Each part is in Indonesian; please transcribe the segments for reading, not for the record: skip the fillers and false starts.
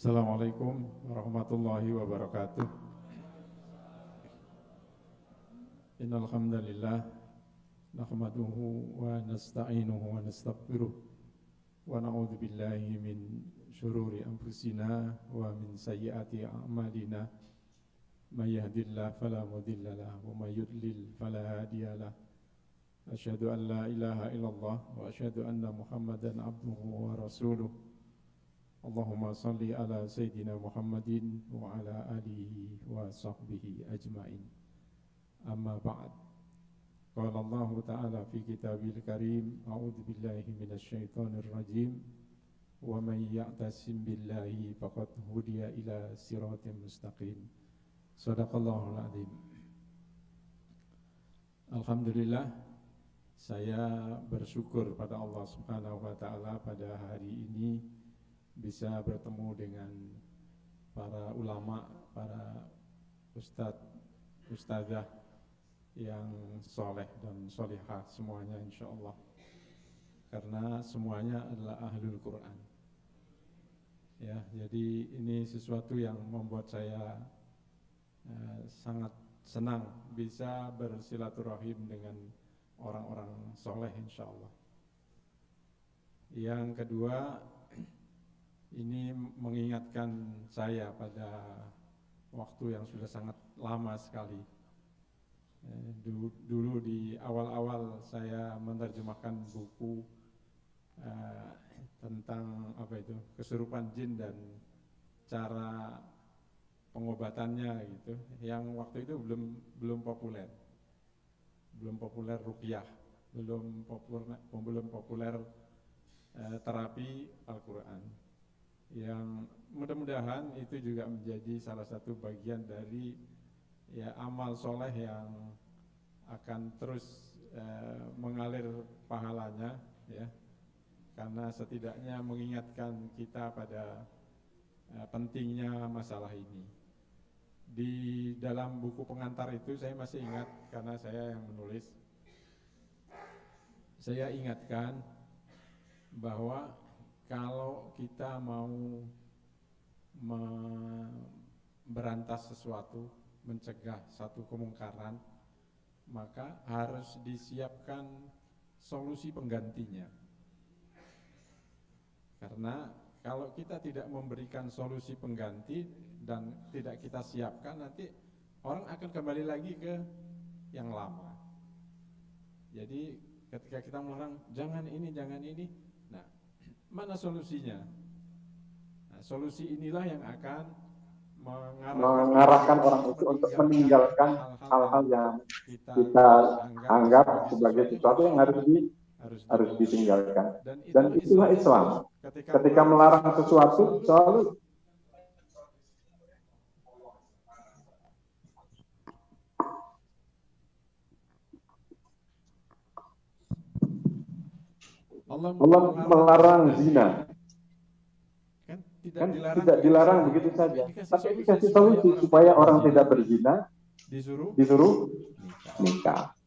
Assalamualaikum warahmatullahi wabarakatuh. Innal hamdalillah nahmaduhu wa nasta'inuhu wa nastaghfiruh wa na'udzu billahi min syururi anfusina wa min sayyiati a'malina. May yahdihillahu fala mudilla lahu wa may yudlil fala hadiya lahu. Asyhadu an la ilaha illallah wa asyhadu anna Muhammadan abduhu wa rasuluh. Allahumma salli ala Sayyidina Muhammadin wa ala alihi wa sahbihi ajma'in. Amma ba'd. Qala Allah Ta'ala fi kitabil karim, a'udzu billahi minasy syaithanir rajim. Wa may ya'tasim billahi faqad hudiya ila siratim mustaqim. Shadaqallahul azim. Alhamdulillah, saya bersyukur pada Allah Subhanahu wa taala pada hari ini bisa bertemu dengan para ulama, para ustadz, ustadzah yang soleh dan solihah semuanya insyaallah. Karena semuanya adalah ahlul Quran. Ya, jadi ini sesuatu yang membuat saya sangat senang bisa bersilaturahim dengan orang-orang soleh insyaallah. Yang kedua, ini mengingatkan saya pada waktu yang sudah sangat lama sekali. Dulu di awal-awal saya menerjemahkan buku tentang kesurupan jin dan cara pengobatannya gitu. Yang waktu itu belum populer ruqyah, belum populer terapi Al-Quran. Yang mudah-mudahan itu juga menjadi salah satu bagian dari amal soleh yang akan terus mengalir pahalanya, ya, karena setidaknya mengingatkan kita pada pentingnya masalah ini. Di dalam buku pengantar itu saya masih ingat, karena saya yang menulis, saya ingatkan bahwa kalau kita mau memberantas sesuatu, mencegah satu kemungkaran, maka harus disiapkan solusi penggantinya. Karena kalau kita tidak memberikan solusi pengganti dan tidak kita siapkan, nanti orang akan kembali lagi ke yang lama. Jadi ketika kita melarang jangan ini, nah, mana solusinya? Nah, solusi inilah yang akan mengarahkan orang itu untuk meninggalkan hal-hal yang kita anggap sebagai sesuatu yang harus ditinggalkan. Dan itulah Islam. Ketika melarang sesuatu, selalu Allah melarang zina. Kan tidak dilarang begitu saja, tapi dikasih solusi supaya orang tidak berzina, disuruh nikah.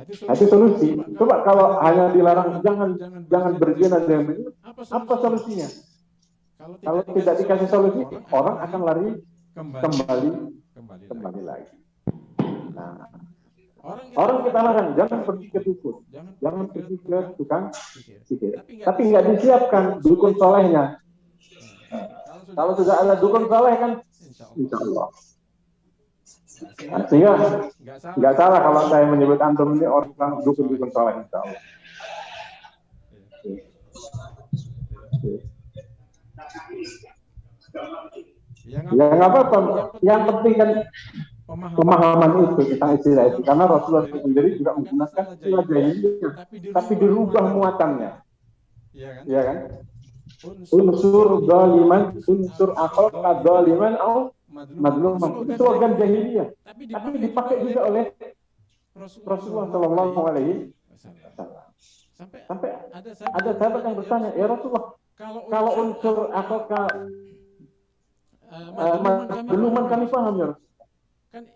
Itu solusi. Coba kalau hanya dilarang jangan berzina, apa solusinya? Kalau tidak dikasih solusi, orang akan lari kembali lagi. Nah, orang kita larang jangan pergi ke dukun, jangan pergi ke tukang sihir, tapi nggak disiapkan dukun solehnya. Kalau sudah ada dukun soleh kan, insya Allah. Sehingga nggak salah kalau saya menyebut antum ini orang dukun soleh, insya Allah. Ya nggak apa-apa. Yang penting kan pemahaman itu tentang istilah itu, karena Rasulullah sendiri juga menggunakan istilah jahiliyah, tapi dirubah muatannya, ya kan? Unsur doliman, unsur akal doliman, au madluman, itu organ jahiliyah, tapi dipakai juga oleh Rasulullah Shallallahu Alaihi Wasallam. Sampai ada sahabat yang bertanya, ya Rasulullah, kalau unsur akal madluman kami paham ya.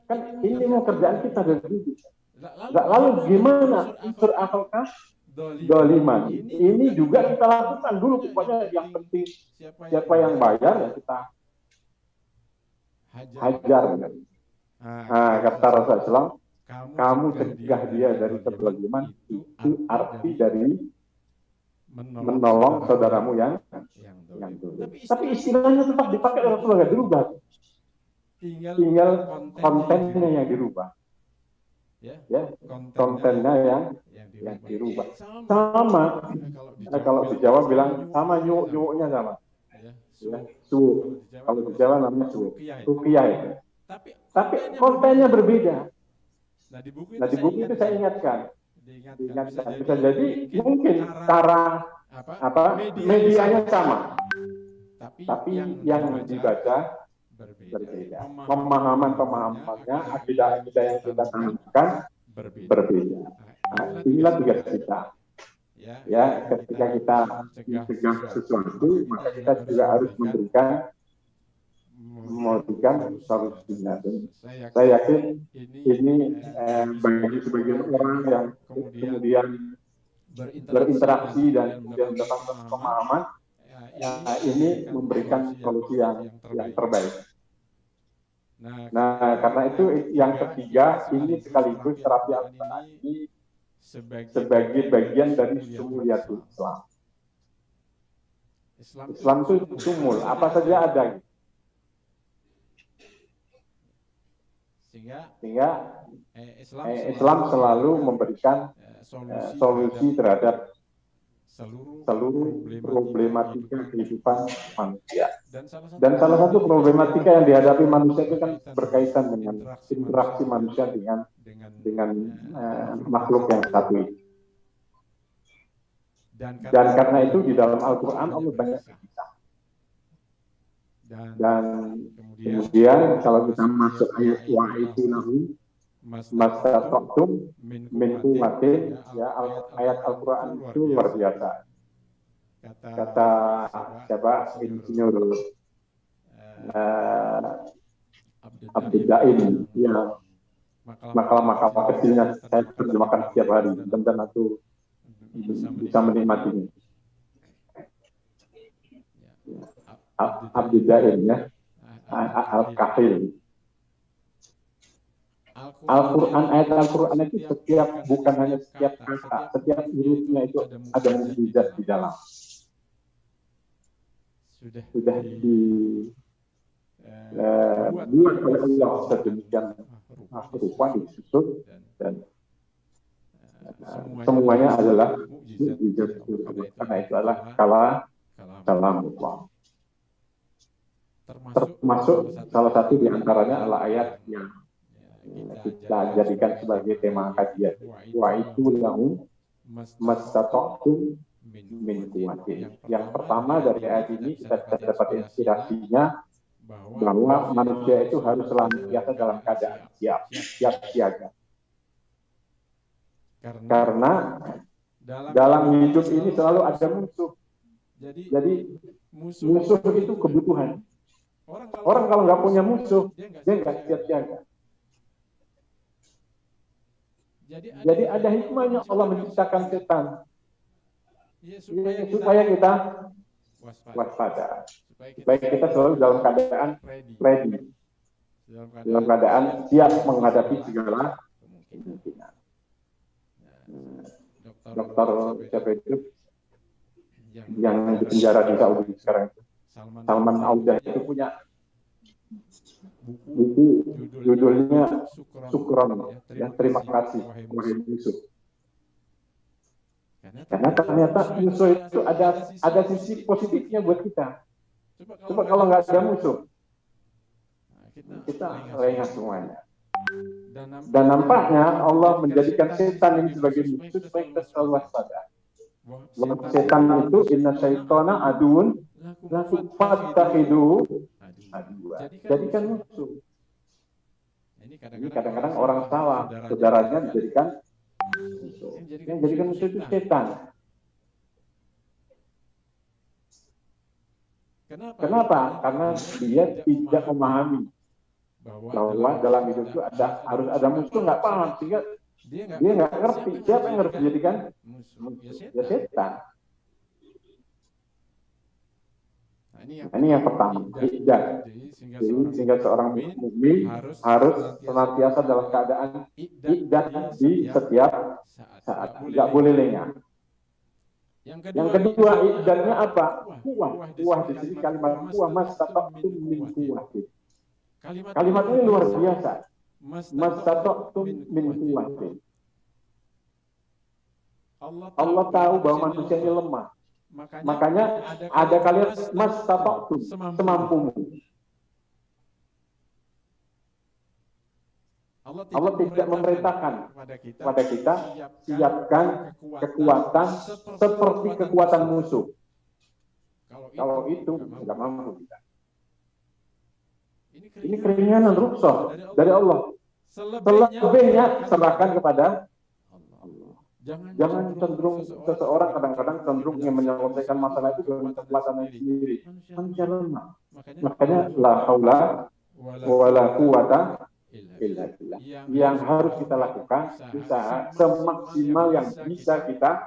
Kan ini mau kerjaan kita dari dulu. Lalu gimana unsur akal doliman. Ini juga kita lakukan dulu. Pokoknya yang penting siapa yang bayar ya kita hajar. Nah, kata Rasulullah, kamu cegah dia dari kedoliman, itu arti dari menolong saudaramu yang dulu. Tapi istilahnya tetap dipakai oleh Rasulullah, nggak dirubah. Tinggal kontennya yang dirubah. Ya, kontennya yang dirubah. Sama. Kalau di Jawa bilang sama, nyuwuknya sama. Ya, suwuk. Kalau di Jawa namanya suwuk. Rukiah itu. Tapi kontennya berbeda. Nah, di buku itu saya ingatkan. Bisa jadi mungkin cara medianya sama, tapi yang dibaca berbeda. Pemahamannya, akidah yang kita tanamkan berbeda. Nah, inilah tugas kita. Ya, ketika kita mencegah sesuatu, maka kita juga harus memberikan solusinya. Saya yakin ini bagi sebagian orang yang kemudian berinteraksi dan kemudian mendapatkan pemahaman, ini memberikan solusi yang terbaik. Nah, karena itu yang ketiga, ini sekaligus terapi Al-Quran ini sebagai bagian dari sumuliyatul Islam. Islam itu sumul, apa saja ada. Sehingga Islam selalu memberikan solusi terhadap seluruh problematika kehidupan manusia. Dan salah satu problematika yang dihadapi manusia itu kan berkaitan dengan interaksi manusia dengan makhluk yang satu ini. Dan karena itu di dalam Al-Quran Allah banyak berbicara. Dan kemudian kalau kita masuk ayat wa'aitu lahum mastata'tum min quwwatin, ya, ayat Al-Quran itu luar biasa. Kata siapa? Insinyur Abdul Daim, ya, makalah-makalah kecilnya saya terjemahkan setiap hari dan aku bisa menikmatinya. Abdul Daim, ya, Al-Kahil. Al-Quran, ayat Al-Quran itu bukan hanya setiap kata, setiap hurufnya itu ada mukjizat di dalam. Sudah dibuat oleh Allah sedemikian rupa, disusun, dan semuanya adalah mukjizat. Karena itu adalah kalamullah. Termasuk salah satu di antaranya adalah ayat yang kita jadikan sebagai tema kajian. Wa itu lahum mastata'tum min quwwatin. Yang pertama dari ayat ini kita dapat inspirasinya bahwa manusia itu harus selalu biasa dalam keadaan siap siaga. Karena dalam hidup ini selalu ada musuh. Jadi musuh itu kebutuhan. Orang kalau nggak punya musuh, dia nggak siap siaga. Jadi ada hikmahnya Allah menciptakan setan, supaya kita waspada, supaya kita selalu dalam keadaan ready, dalam keadaan siap menghadapi segala kemungkinan. Dokter siapa itu yang di penjara di Saudi sekarang itu, Salman Audah, itu punya buku judulnya Syukron, ya, terima kasih wahai musuh. Karena ternyata musuh itu ada sisi positifnya buat kita. Coba kalau nggak ada musuh, kita lengah semuanya. Dan nampaknya Allah menjadikan setan ini sebagai musuh supaya kita selalu waspada. Setan itu inna syaitana aduun lakum fattakhiduhu aduwa. Jadikan musuh. Ini kadang-kadang orang salah, saudaranya dijadikan musuh. Yang jadikan musuh itu setan. Kenapa? Karena dia tidak memahami bahwa dalam hidup itu harus ada musuh, nggak paham, sehingga Dia nggak ngerti siapa yang harus dijadikan musuh. Ya setan. Ini yang pertama, iqdad. Sehingga seorang mukmin harus senantiasa dalam keadaan iqdad di setiap saat, nggak boleh lengah. Yang kedua, iqdadnya apa? Kuah di sini kalimat kuah, mastata'tum min quwwatin. Kalimat ini luar biasa. Mastata'tum min quwwatin. Allah tahu bahwa manusia ini lemah. Makanya ada kalimat mastata'tum, semampumu. Allah tidak memerintahkan kepada kita siapkan kekuatan seperti kekuatan musuh. Kalau itu tidak mampu kita. Ini keringanan rukhsah dari Allah. Selebihnya serahkan kepada Allah. Jangan cenderung seseorang kadang-kadang cenderung ingin menyelesaikan masalah itu dengan kekuatannya sendiri. Manusia lemah. Makanya la haula wala quwata illa billah. Yang harus kita lakukan usaha semaksimal yang bisa kita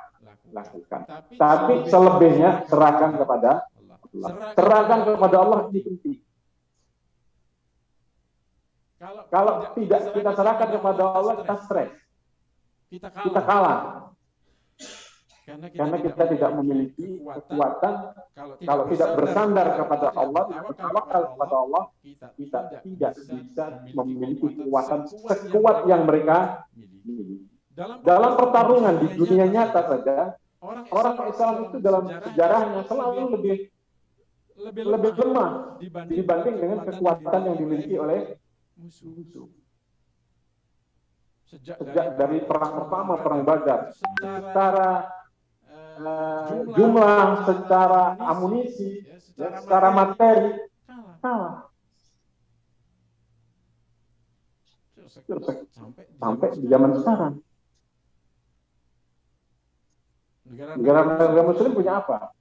lakukan. Tapi selebihnya serahkan kepada Allah. Serahkan kepada Allah ini penting. Kalau tidak kita serahkan kepada Allah, kita stres. Kita kalah. Karena kita tidak memiliki kekuatan. Kalau tidak bersandar kepada Allah, tidak bertawakal kepada Allah, kita tidak bisa memiliki kekuatan sekuat yang mereka miliki. Dalam pertarungan di dunia nyata saja, orang Islam itu dalam sejarahnya selalu lebih lemah dibanding dengan kekuatan yang dimiliki oleh musuh. Sejak dari perang pertama, perang Badar, secara jumlah, secara amunisi, secara materi, kalah. Sampai di zaman sekarang. Negara Muslim punya apa?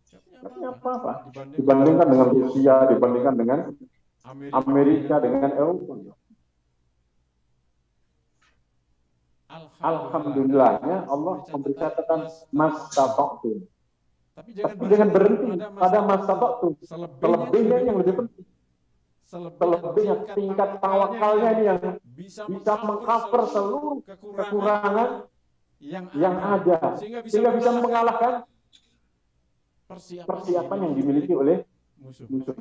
Punya apa-apa. Dibandingkan dengan Rusia, dibandingkan dengan Amerika, dengan Eropa. Alhamdulillahnya Allah memberi catatan mastata'tum. Tapi jangan berhenti pada mastata'tum. Selebihnya yang lebih penting. Selebihnya tingkat tawakalnya ini yang bisa mengcover seluruh kekurangan yang ada, sehingga bisa mengalahkan persiapan yang dimiliki oleh musuh.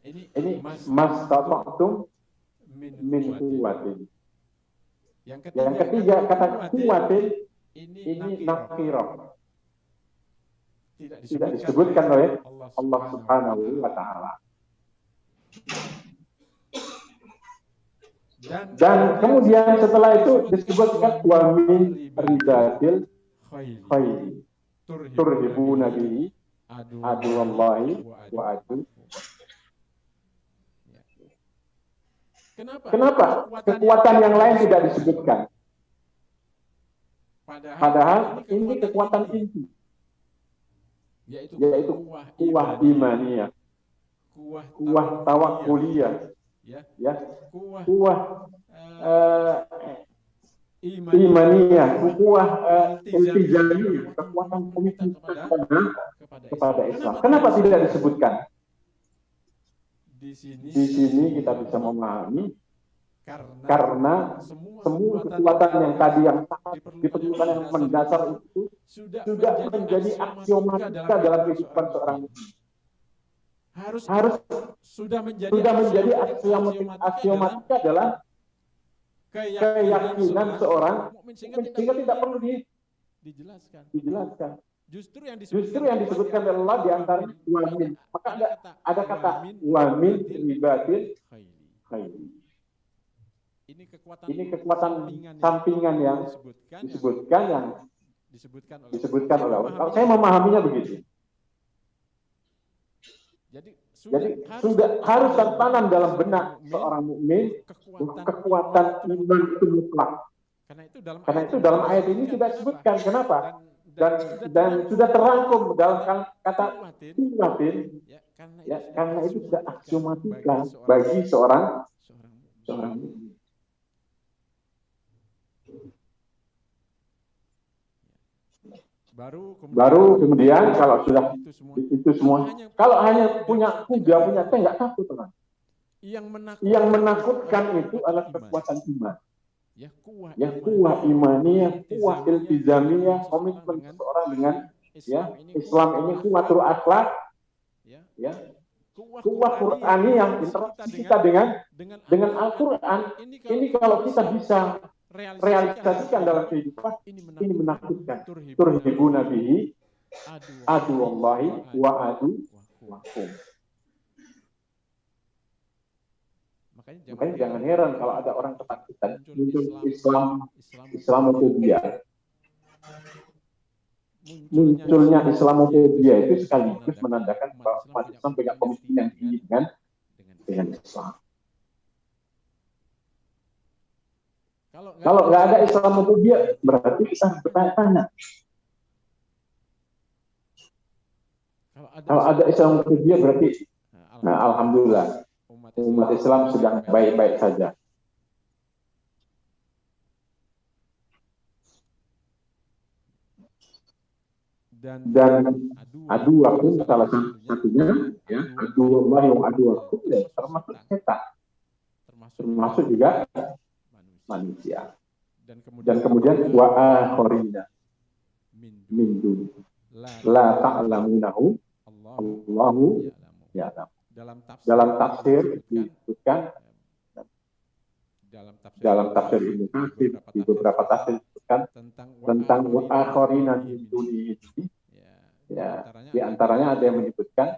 Ini mastata'tum min quwwatin. Yang ketiga, kata quwwatin ini nakirah. Tidak disebutkan oleh Allah Subhanahu wa taala. Dan kemudian setelah itu disebutkan wa min ridatil khayl turhibuna bihi aduwallahi wa adu. Kenapa kekuatan yang lain tidak disebutkan? Padahal ini kekuatan inti, yaitu kuwah imaniyah, kuwah tawakuliyah, kuwah imaniyah, kuwah iltizamiyah, kekuatan komitmen kepada Islam. Kenapa tidak disebutkan? Di sini kita bisa memahami karena semua kekuatan yang tadi yang diperlukan yang mendasar itu sudah menjadi aksiomatika dalam kehidupan seorang muslim. Harus sudah menjadi aksiomatika dalam keyakinan seorang sehingga tidak perlu dijelaskan. Justru yang disebutkan oleh Allah di antara wamin. Maka ada kata wamin ribatil khayl. Ini kekuatan sampingan yang disebutkan oleh Allah. Kalau saya memahaminya begitu. Jadi sudah harus tertanam dalam benak seorang mukmin kekuatan iman itu mutlak. Karena itu dalam ayat ini tidak disebutkan. Kenapa? Dan sudah terangkum dalam kata kuwatin, karena itu sudah aksiomatika bagi seorang mukmin. Baru kemudian kalau sudah itu semua, kalau hanya punya kuda, punya tank, nggak takut, teman. Yang menakutkan itu adalah kekuatan iman. Ya, kuah imaniyah, kuah iltizamiyah, komitmen seseorang dengan Islam ini, kuah akhlak, kuah Qur'ani yang interaksi kita dengan Al-Quran. Ini kalau kita bisa realisasikan dalam kehidupan, ini menakutkan. Turhibuna bihi adu Allahi wa adu wakum. Makanya jangan heran kalau ada orang ketakutan muncul Islamofobia. Munculnya Islamofobia itu sekaligus menandakan bahwa umat Islam punya komitmen yang tinggi dengan Islam. Kalau nggak ada Islamofobia, berarti kita bertanya-tanya. Kalau ada Islamofobia berarti, alhamdulillah, umat Islam sedang baik-baik saja. Dan adu aku salah satunya, adu Allah yang adu aku, termasuk setan, termasuk juga manusia. Dan kemudian wa akharina min dun la ta'lamunahu Allahu ya'lam. Dalam tafsir disebutkan, dalam tafsir Ibnu Katsir, di beberapa tafsir disebutkan tentang wa akharina min duni ini. Ya, di antaranya ada yang menyebutkan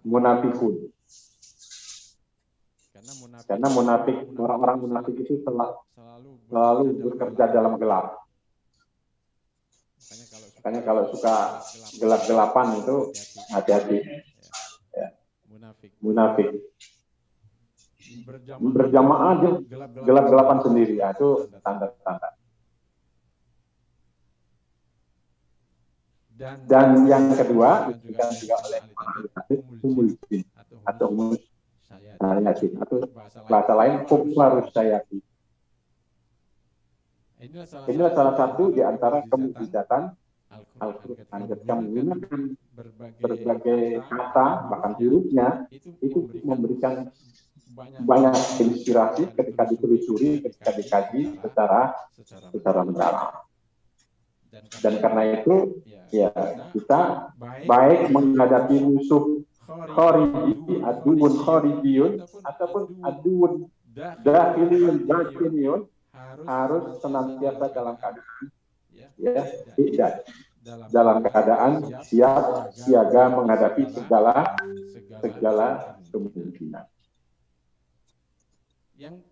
munafikun. Karena munafik, orang-orang munafik itu selalu bekerja dalam gelap. Makanya kalau suka gelap-gelapan itu hati-hati. Ya. Munafik. Berjamaah aja gelap-gelapan sendiri, ya, itu tanda-tanda. Dan yang kedua diberikan juga oleh humul jin atau humul yakin, atau bahasa lain kuflarus yakin. Inilah salah satu di antara kemujizatan Al-Quran. Ketika menggunakan berbagai kata, bahkan hurufnya, itu memberikan banyak inspirasi ketika ditelusuri, ketika dikaji secara mendalam. Dan karena itu, ya, kita baik menghadapi musuh khariji, aduun kharijiyun, ataupun aduun dakhiliyun batiniyun, harus senantiasa dalam keadaan dalam keadaan siap siaga menghadapi segala kemungkinan.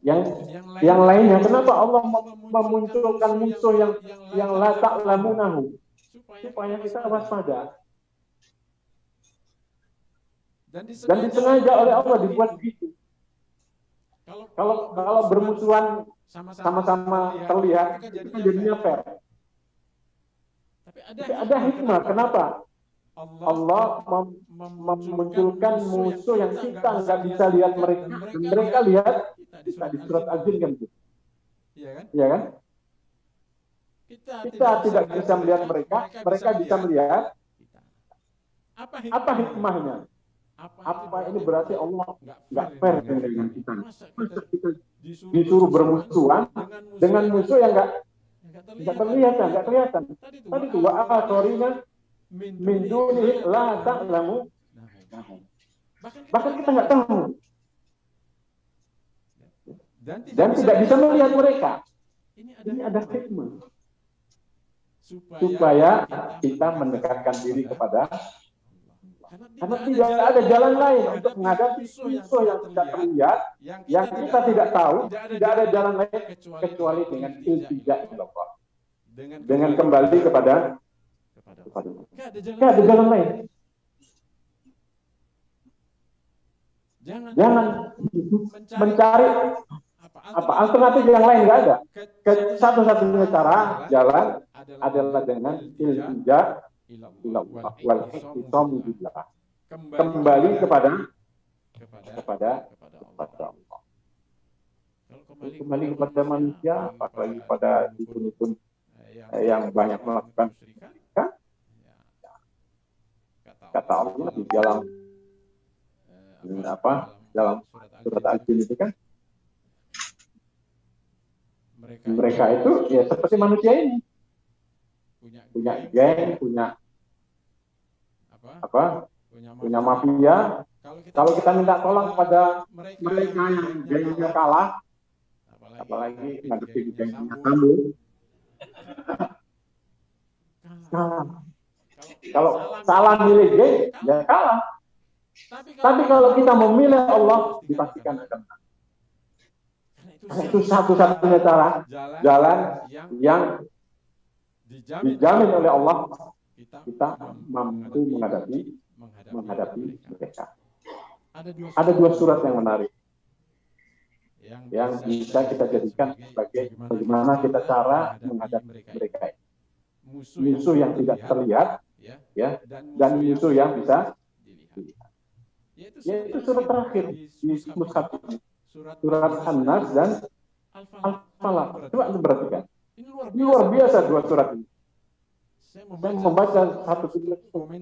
Yang lainnya, kenapa Allah memunculkan musuh yang la ta'lamunahu, supaya kita waspada. Dan disengaja oleh Allah dibuat begitu. Kalau bermusuhan sama-sama terlihat, itu jadinya fair. Tapi ada hikmah. Kenapa Allah memunculkan musuh yang kita nggak bisa lihat mereka, dan mereka lihat kita di surat Al-Jin kan gitu. Iya kan? Kita tidak bisa melihat mereka, mereka bisa melihat. Apa hikmahnya? Apa ini berarti Allah nggak fair dengan kita? Masa kita disuruh bermusuhan dengan musuh yang nggak kelihatan. Tadi itu wa akharina min dunihi la ta'lamu. Bahkan kita nggak tahu. Dan tidak bisa melihat mereka. Ini ada hikmah. Supaya kita mendekatkan diri kepada, karena tidak ada jalan lain untuk menghadapi musuh yang tidak terlihat, yang kita tidak tahu, tidak ada jalan lain kecuali dengan iltija ila Allah. Dengan kembali kepada tidak ada jalan lain. Jangan mencari alternatif yang lain, nggak ada. Satu-satunya cara jalan adalah dengan iltija ila Allah wal ihtisamu billah. Kembali kepada Allah. kembali kepada manusia, apalagi pada dukun-dukun yang banyak melakukan kesyirikan. Kata Allah di dalam dalam surat Al-Jin itu kan, mereka itu ya seperti manusia ini, punya geng, punya mafia. Kalau kita minta tolong kepada mereka yang gengnya kalah, apalagi ngadepin gengnya Sambo, kalah. Kalau salah milih geng, ya kalah. Tapi kalau kita memilih Allah, dipastikan akan menang. Itu satu-satunya cara, jalan yang dijamin oleh Allah, kita mampu menghadapi mereka. Ada dua surat yang menarik yang bisa kita jadikan sebagai bagaimana kita cara menghadapi mereka. Musuh yang tidak terlihat, ya, dan musuh yang bisa dilihat. Yaitu surat terakhir di mushaf ini, surat An-Nas dan Al-Falaq. Coba perhatikan, ini luar biasa dua surat ini. Saya membaca satu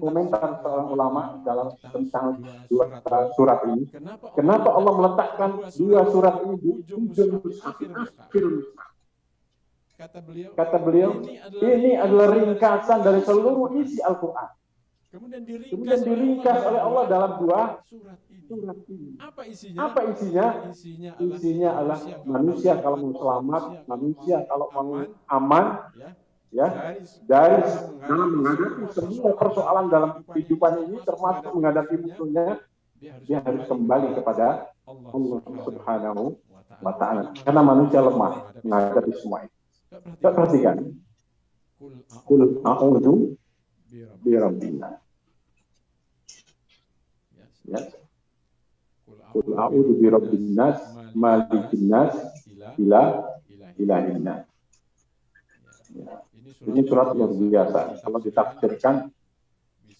komentar seorang ulama tentang dua surat ini. Kenapa Allah meletakkan dua surat ini di ujung akhir mushaf? Kata beliau, ini adalah ringkasan dari seluruh isi Al-Quran. Kemudian diringkas oleh Allah dalam dua surat ini. Apa isinya? Isinya adalah manusia kalau mau selamat, manusia kalau mau aman, ya, dari dalam menghadapi semua persoalan dalam kehidupan ini, termasuk menghadapi musuhnya, dia harus kembali kepada Allah Subhanahu wa Ta'ala. Karena manusia lemah menghadapi semua itu. Kita perhatikan. Qul a'udzu birabbin nas. Ya. Qul a'udzu birabbin nas, malikin nas, ilahin nas. Ya. Ini surat luar biasa. Kalau ditafsirkan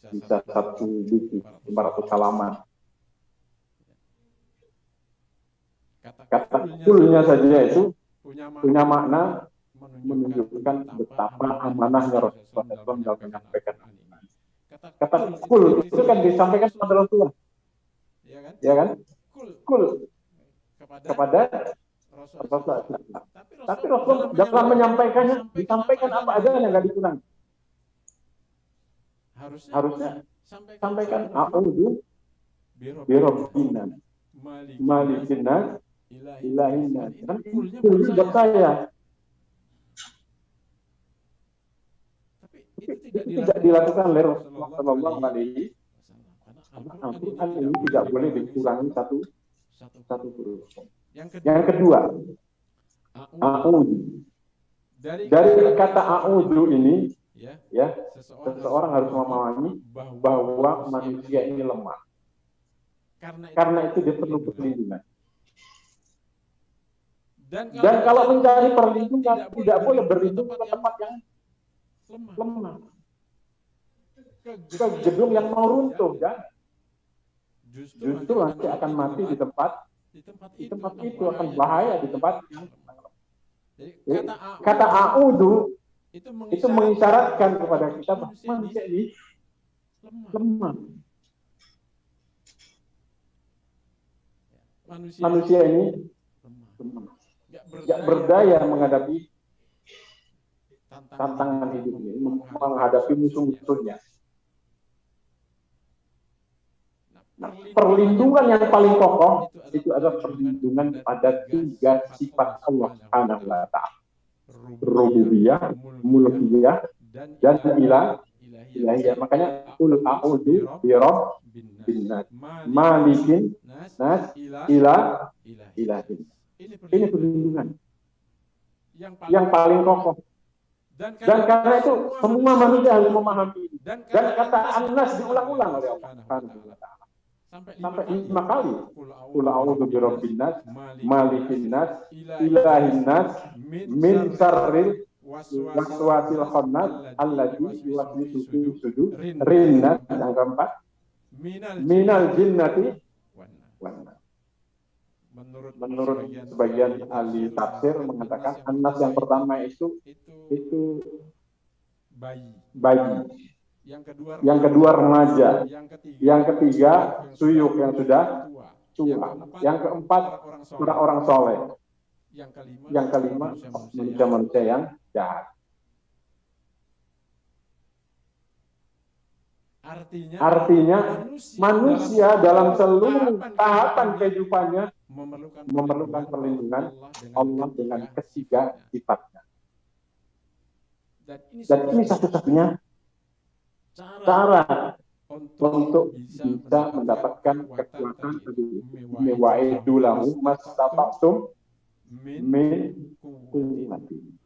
bisa satu buku 500 halaman. Kata kulnya saja itu punya makna menunjukkan betapa amanahnya Rasulullah SAW dalam menyampaikan. Kata kul itu kan disampaikan kepada Rasulullah, ya kan? Kul kepada Rasulullah. Tapi Rasul dalam menyampaikannya disampaikan apa aja yang nggak dikurangi. Harusnya sampaikan a'udzu birabbin nas, malikin nas, ilahin nas. Kan kulnya buat saya. Itu tidak dilakukan oleh Rasulullah Shallallahu Alaihi Wasallam. Al-Quran ini tidak boleh dikurangi satu huruf. Yang kedua, a'udzu. Dari kata a'udzu ini, ya, seseorang harus memahami bahwa manusia ini lemah. Karena itu dia perlu perlindungan. Dan kalau mencari perlindungan, tidak boleh berlindung ke tempat yang lemah, ke gedung yang mau runtuh, kan? Justru nanti akan mati di tempat itu, akan bahaya di tempat itu. Kata a'udzu itu mengisyaratkan kepada kita bahwa manusia ini lemah. Manusia ini tidak berdaya menghadapi tantangan hidup ini, menghadapi musuh-musuhnya. Nah, perlindungan yang paling kokoh itu adalah perlindungan pada tiga sifat Allah Subhanahu wa Ta'ala: rububiyah, mulkiyah, dan ilahiyah. Makanya qul a'udzu birabbin nas, malikin nas, ilahin. Ini perlindungan yang paling kokoh. Dan karena itu semua manusia harus memahami ini. Dan kata An-Nas diulang-ulang oleh Allah Subhanahu wa Ta'ala sampai 5 kali. Qul a'udzu birabbin nas, malikin nas, ilahin nas, min syarril waswasil khannas allazi yuwaswisu fi sudurin nas. Yang keempat, minal jinnati wan nas. Menurut sebagian ahli tafsir mengatakan An-Nas yang pertama itu bayi. Yang kedua remaja. Yang ketiga suyuk yang sudah tua. Yang keempat orang soleh. Yang kelima manusia-manusia yang jahat. Artinya manusia dalam seluruh tahapan kehidupannya memerlukan perlindungan Allah dengan ketiga sifatnya. Dan ini satu-satunya cara untuk bisa mendapatkan kekuatan wa'iddu lahum mastata'tum min quwwatin.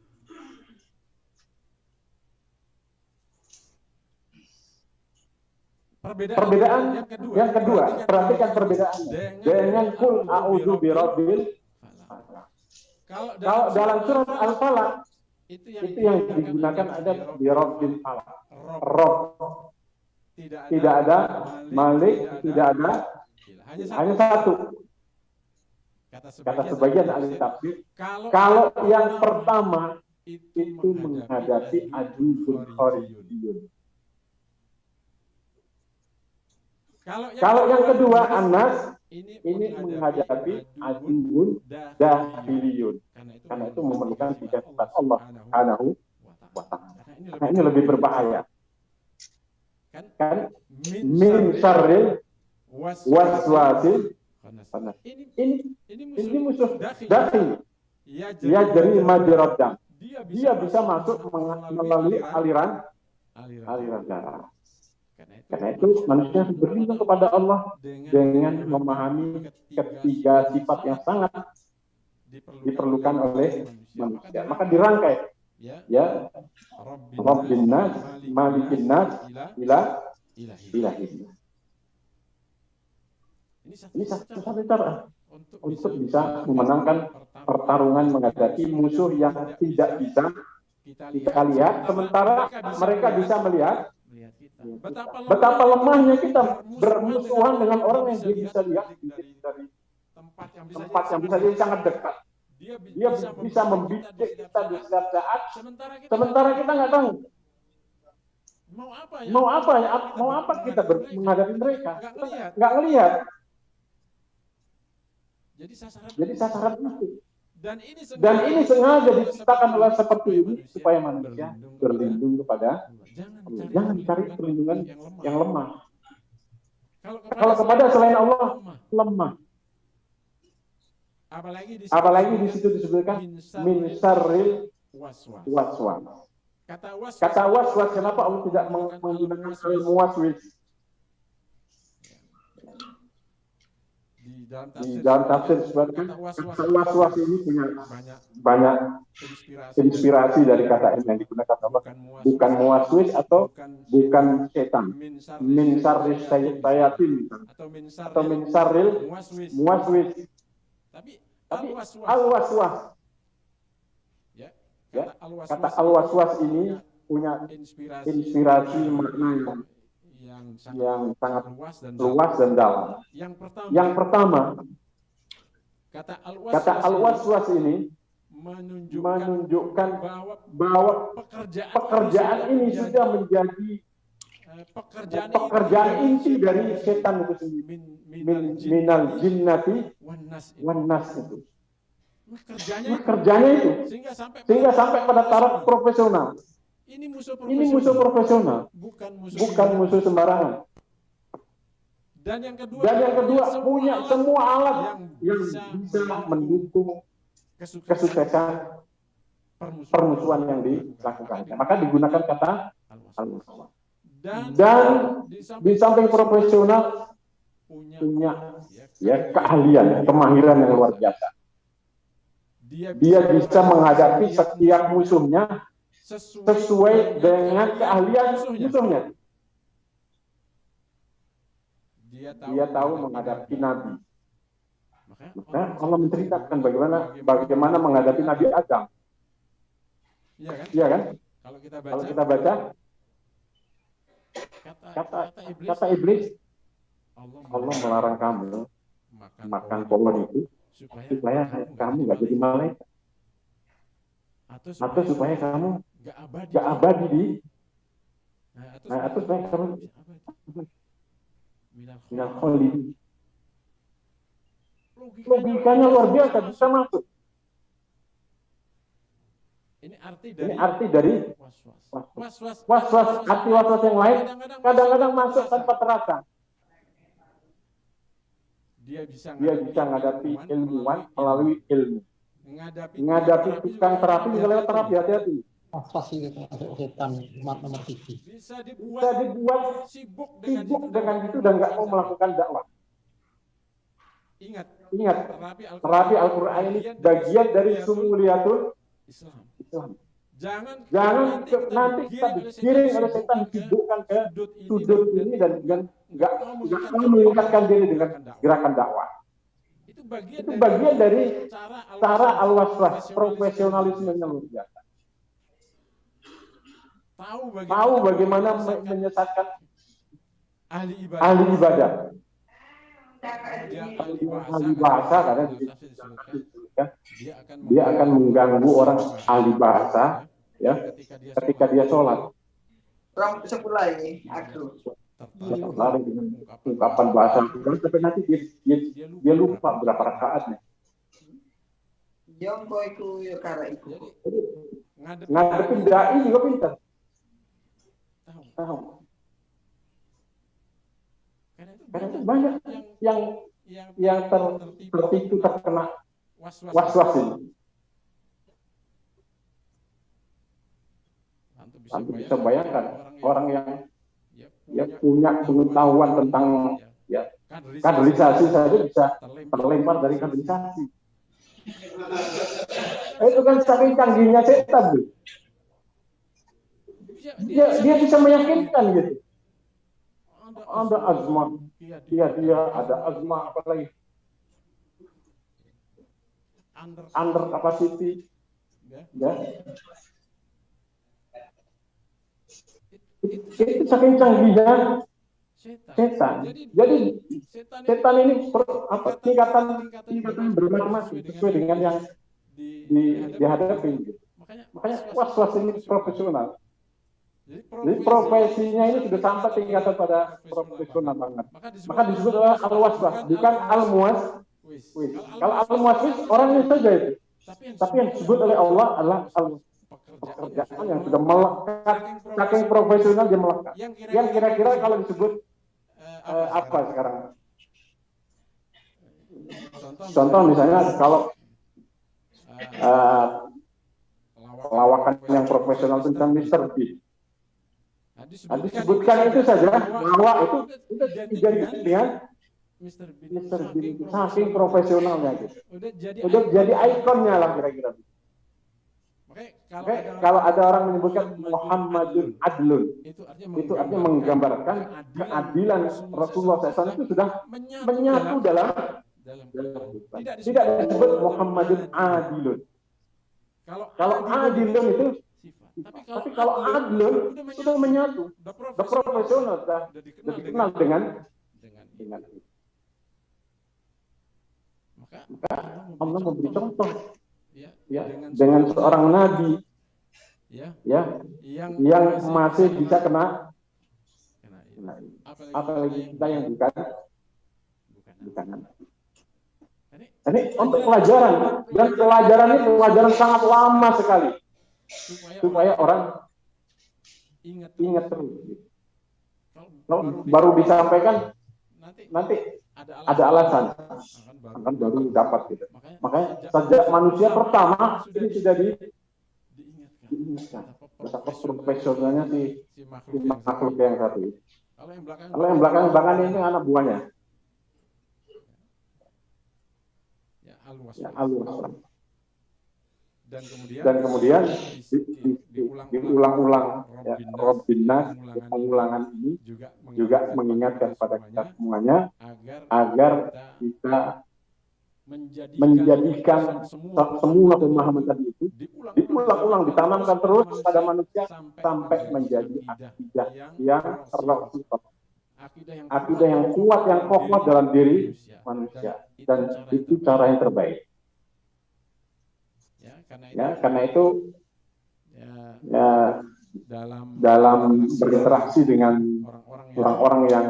Perbedaan yang kedua, perhatikan perbedaannya dengan kul a'udzu birabbil falaq. Kalau dalam surat Al-Falaq itu yang digunakan ada birabbil falaq. Rob. Tidak ada Malik, tidak ada, hanya satu. Kata sebagian ahli tafsir, kalau yang pertama itu menghadapi aduul kharijiyun. Kalau yang kedua Anas ini menghadapi aduul dahiliyun. Karena itu memerlukan tiga sifat Allah Subhanahu wa ta'ala. Karena ini lebih berbahaya. Kan min syarril waswasil. Ini musuh dakhil. Ya jadi majradam. Dia bisa masuk melalui aliran darah. Karena itu manusia harus berlindung kepada Allah dengan memahami ketiga sifat yang sangat diperlukan oleh manusia. Maka dirangkai, ya, Rabbin nas, Malikin nas, ilahin. Ini satu cara untuk bisa memenangkan pertarungan menghadapi musuh yang tidak bisa kita lihat, sementara mereka bisa melihat. Betapa lemahnya kita bermusuhan dengan orang yang dia bisa lihat dari tempat yang bisa jadi sangat dekat. Dia bisa membidik kita di setiap saat, sementara kita nggak tahu mau apa kita menghadapi mereka. Nggak ngelihat. Jadi sasaran itu. Dan ini sengaja diciptakan oleh seperti ini supaya manusia berlindung kepada Allah. Jangan cari perlindungan yang lemah. Kalau kepada selain Allah lemah. Apalagi di situ disebutkan min syarril waswas. Kata waswas, kenapa Allah tidak menggunakan muwaswis? Di dalam tafsir disebutkan kata waswas ini punya banyak inspirasi dari kata ini yang digunakan Allah. Bukan muwaswis atau bukan setan. Min syarris syayatin atau min syarril muwaswis. Tapi al-waswas. Ya, kata al-waswas ini punya inspirasi makna yang sangat luas dan dalam. Yang pertama, kata al-waswas ini menunjukkan bahwa pekerjaan ini sudah menjadi pekerjaan inti dari setan itu sendiri. Minal jinnati wan nas itu. Kerjanya itu sehingga sampai pada taraf profesional. Ini musuh profesional, bukan musuh sembarangan. Dan yang kedua punya semua alat yang bisa mendukung kesuksesan permusuhan yang dilakukan. Maka digunakan kata al-waswas. Dan di samping profesional punya keahlian, kemahiran yang luar biasa. Dia bisa menghadapi setiap musuhnya sesuai dengan keahlian musuhnya. Dia tahu menghadapi Nabi. Maka Allah menceritakan bagaimana menghadapi Nabi Adam. Iya kan? Kalau kita baca kata iblis, Allah melarang kamu makan pohon itu supaya kamu nggak jadi malaikat, atau supaya kamu nggak abadi di, atau supaya kamu minal khalidin. Logikanya luar biasa, bisa masuk. Ini arti dari was-was. Arti was-was yang lain kadang-kadang masuk tanpa terasa. Dia bisa menghadapi ilmuwan melalui ilmu. Menghadapi tukang terapi juga lewat terapi, hati-hati. Was-was itu setan nomor 3. Bisa dibuat sibuk dengan itu dan nggak mau melakukan dakwah. Ingat, terapi Al-Quran ini bagian dari sumuliyatul Islam. Jangan nanti kita digiring oleh setan, disibukkan ke sudut ini dan nggak mau meningkatkan diri dengan gerakan dakwah. Itu bagian dari cara al-waswas, profesionalisme yang luar biasa. Tahu bagaimana menyesatkan ahli ibadah. Ahli bahasa, karena dia akan mengganggu orang ahli bahasa, ya, ketika dia sholat. Orang sebelah ini, aku lari dengan ungkapan bahasa, tapi nanti dia lupa berapa rakaatnya. Jongko itu ya karena itu. Ngadepin dai juga pintar. Tahu. Karena itu banyak yang tertipu, terkena was-was ini. Anda bisa bayangkan orang yang punya pengetahuan tentang kaderisasi saja bisa terlempar dari kaderisasi. Itu kan saking canggihnya setan, dia bisa meyakinkan gitu. Ada azma, dia ada azma, apa lagi? Under capacity, ya. Itu saking canggihnya setan. Jadi setan ini tingkatan bermacam-macam sesuai dengan yang dihadapi. Gitu. Makanya was-was ini profesional. Jadi profesinya ini sudah sampai tingkatan pada profesional banget. Maka disebut al-waswas, bukan al-muwas. Kalau al-muwas orangnya saja itu. Tapi yang disebut oleh Allah adalah pekerjaan yang sudah melekat, saking profesional dia melekat. Yang kira-kira kalau disebut apa sekarang? Contoh misalnya kalau lawakan yang profesional tentang Mr. Bean. Disebutkan itu saja bahwa itu sudah dijadikan dengan Mr. Bean itu saking profesionalnya gitu. Udah jadi ikonnya lah kira-kira. Kalau ada orang menyebutkan Muhammadun Adlun, itu artinya menggambarkan keadilan Rasulullah SAW itu sudah menyatu dalam tidak disebut Muhammadun Adilun. Kalau Adilun itu, tapi kalau Adlun sudah menyatu, sudah profesional, sudah dikenal dengan itu. Maka Allah memberi contoh dengan seorang nabi yang masih bisa kena apalagi kita yang bukan. Ini untuk pelajaran, dan pelajaran ini pelajaran sangat lama sekali supaya orang ingat terus. Kalau baru disampaikan nanti ada alasan akan baru dapat gitu. Makanya sejak manusia pertama ini sudah diingatkan betapa profesionalnya si makhluk yang satu ini. Kalau yang belakang ini anak buahnya. Ya, al-waswas. Dan kemudian diulang-ulang Robbinas, pengulangan ini juga mengingatkan pada kita semuanya agar kita menjadikan semua pemahaman tadi itu diulang-ulang, ditanamkan terus pada manusia sampai menjadi akidah yang terlaksana akidah yang kuat, yang kokoh dalam diri manusia, dan itu cara yang terbaik. Ya, karena itu ya, dalam berinteraksi dengan orang-orang yang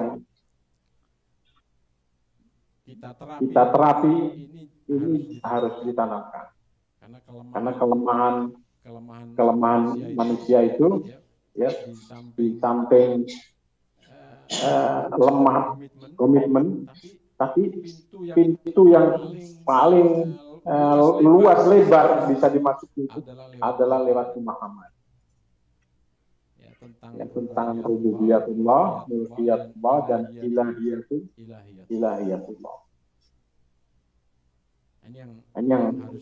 kita terapi ini harus ditanamkan. Karena kelemahan manusia itu ya, di samping lemah komitmen, tapi pintu yang paling luas lebar bisa dimasuki itu adalah lewat pemahaman tentang rububiyatullah, mulkiyatullah, dan ilahiyatullah.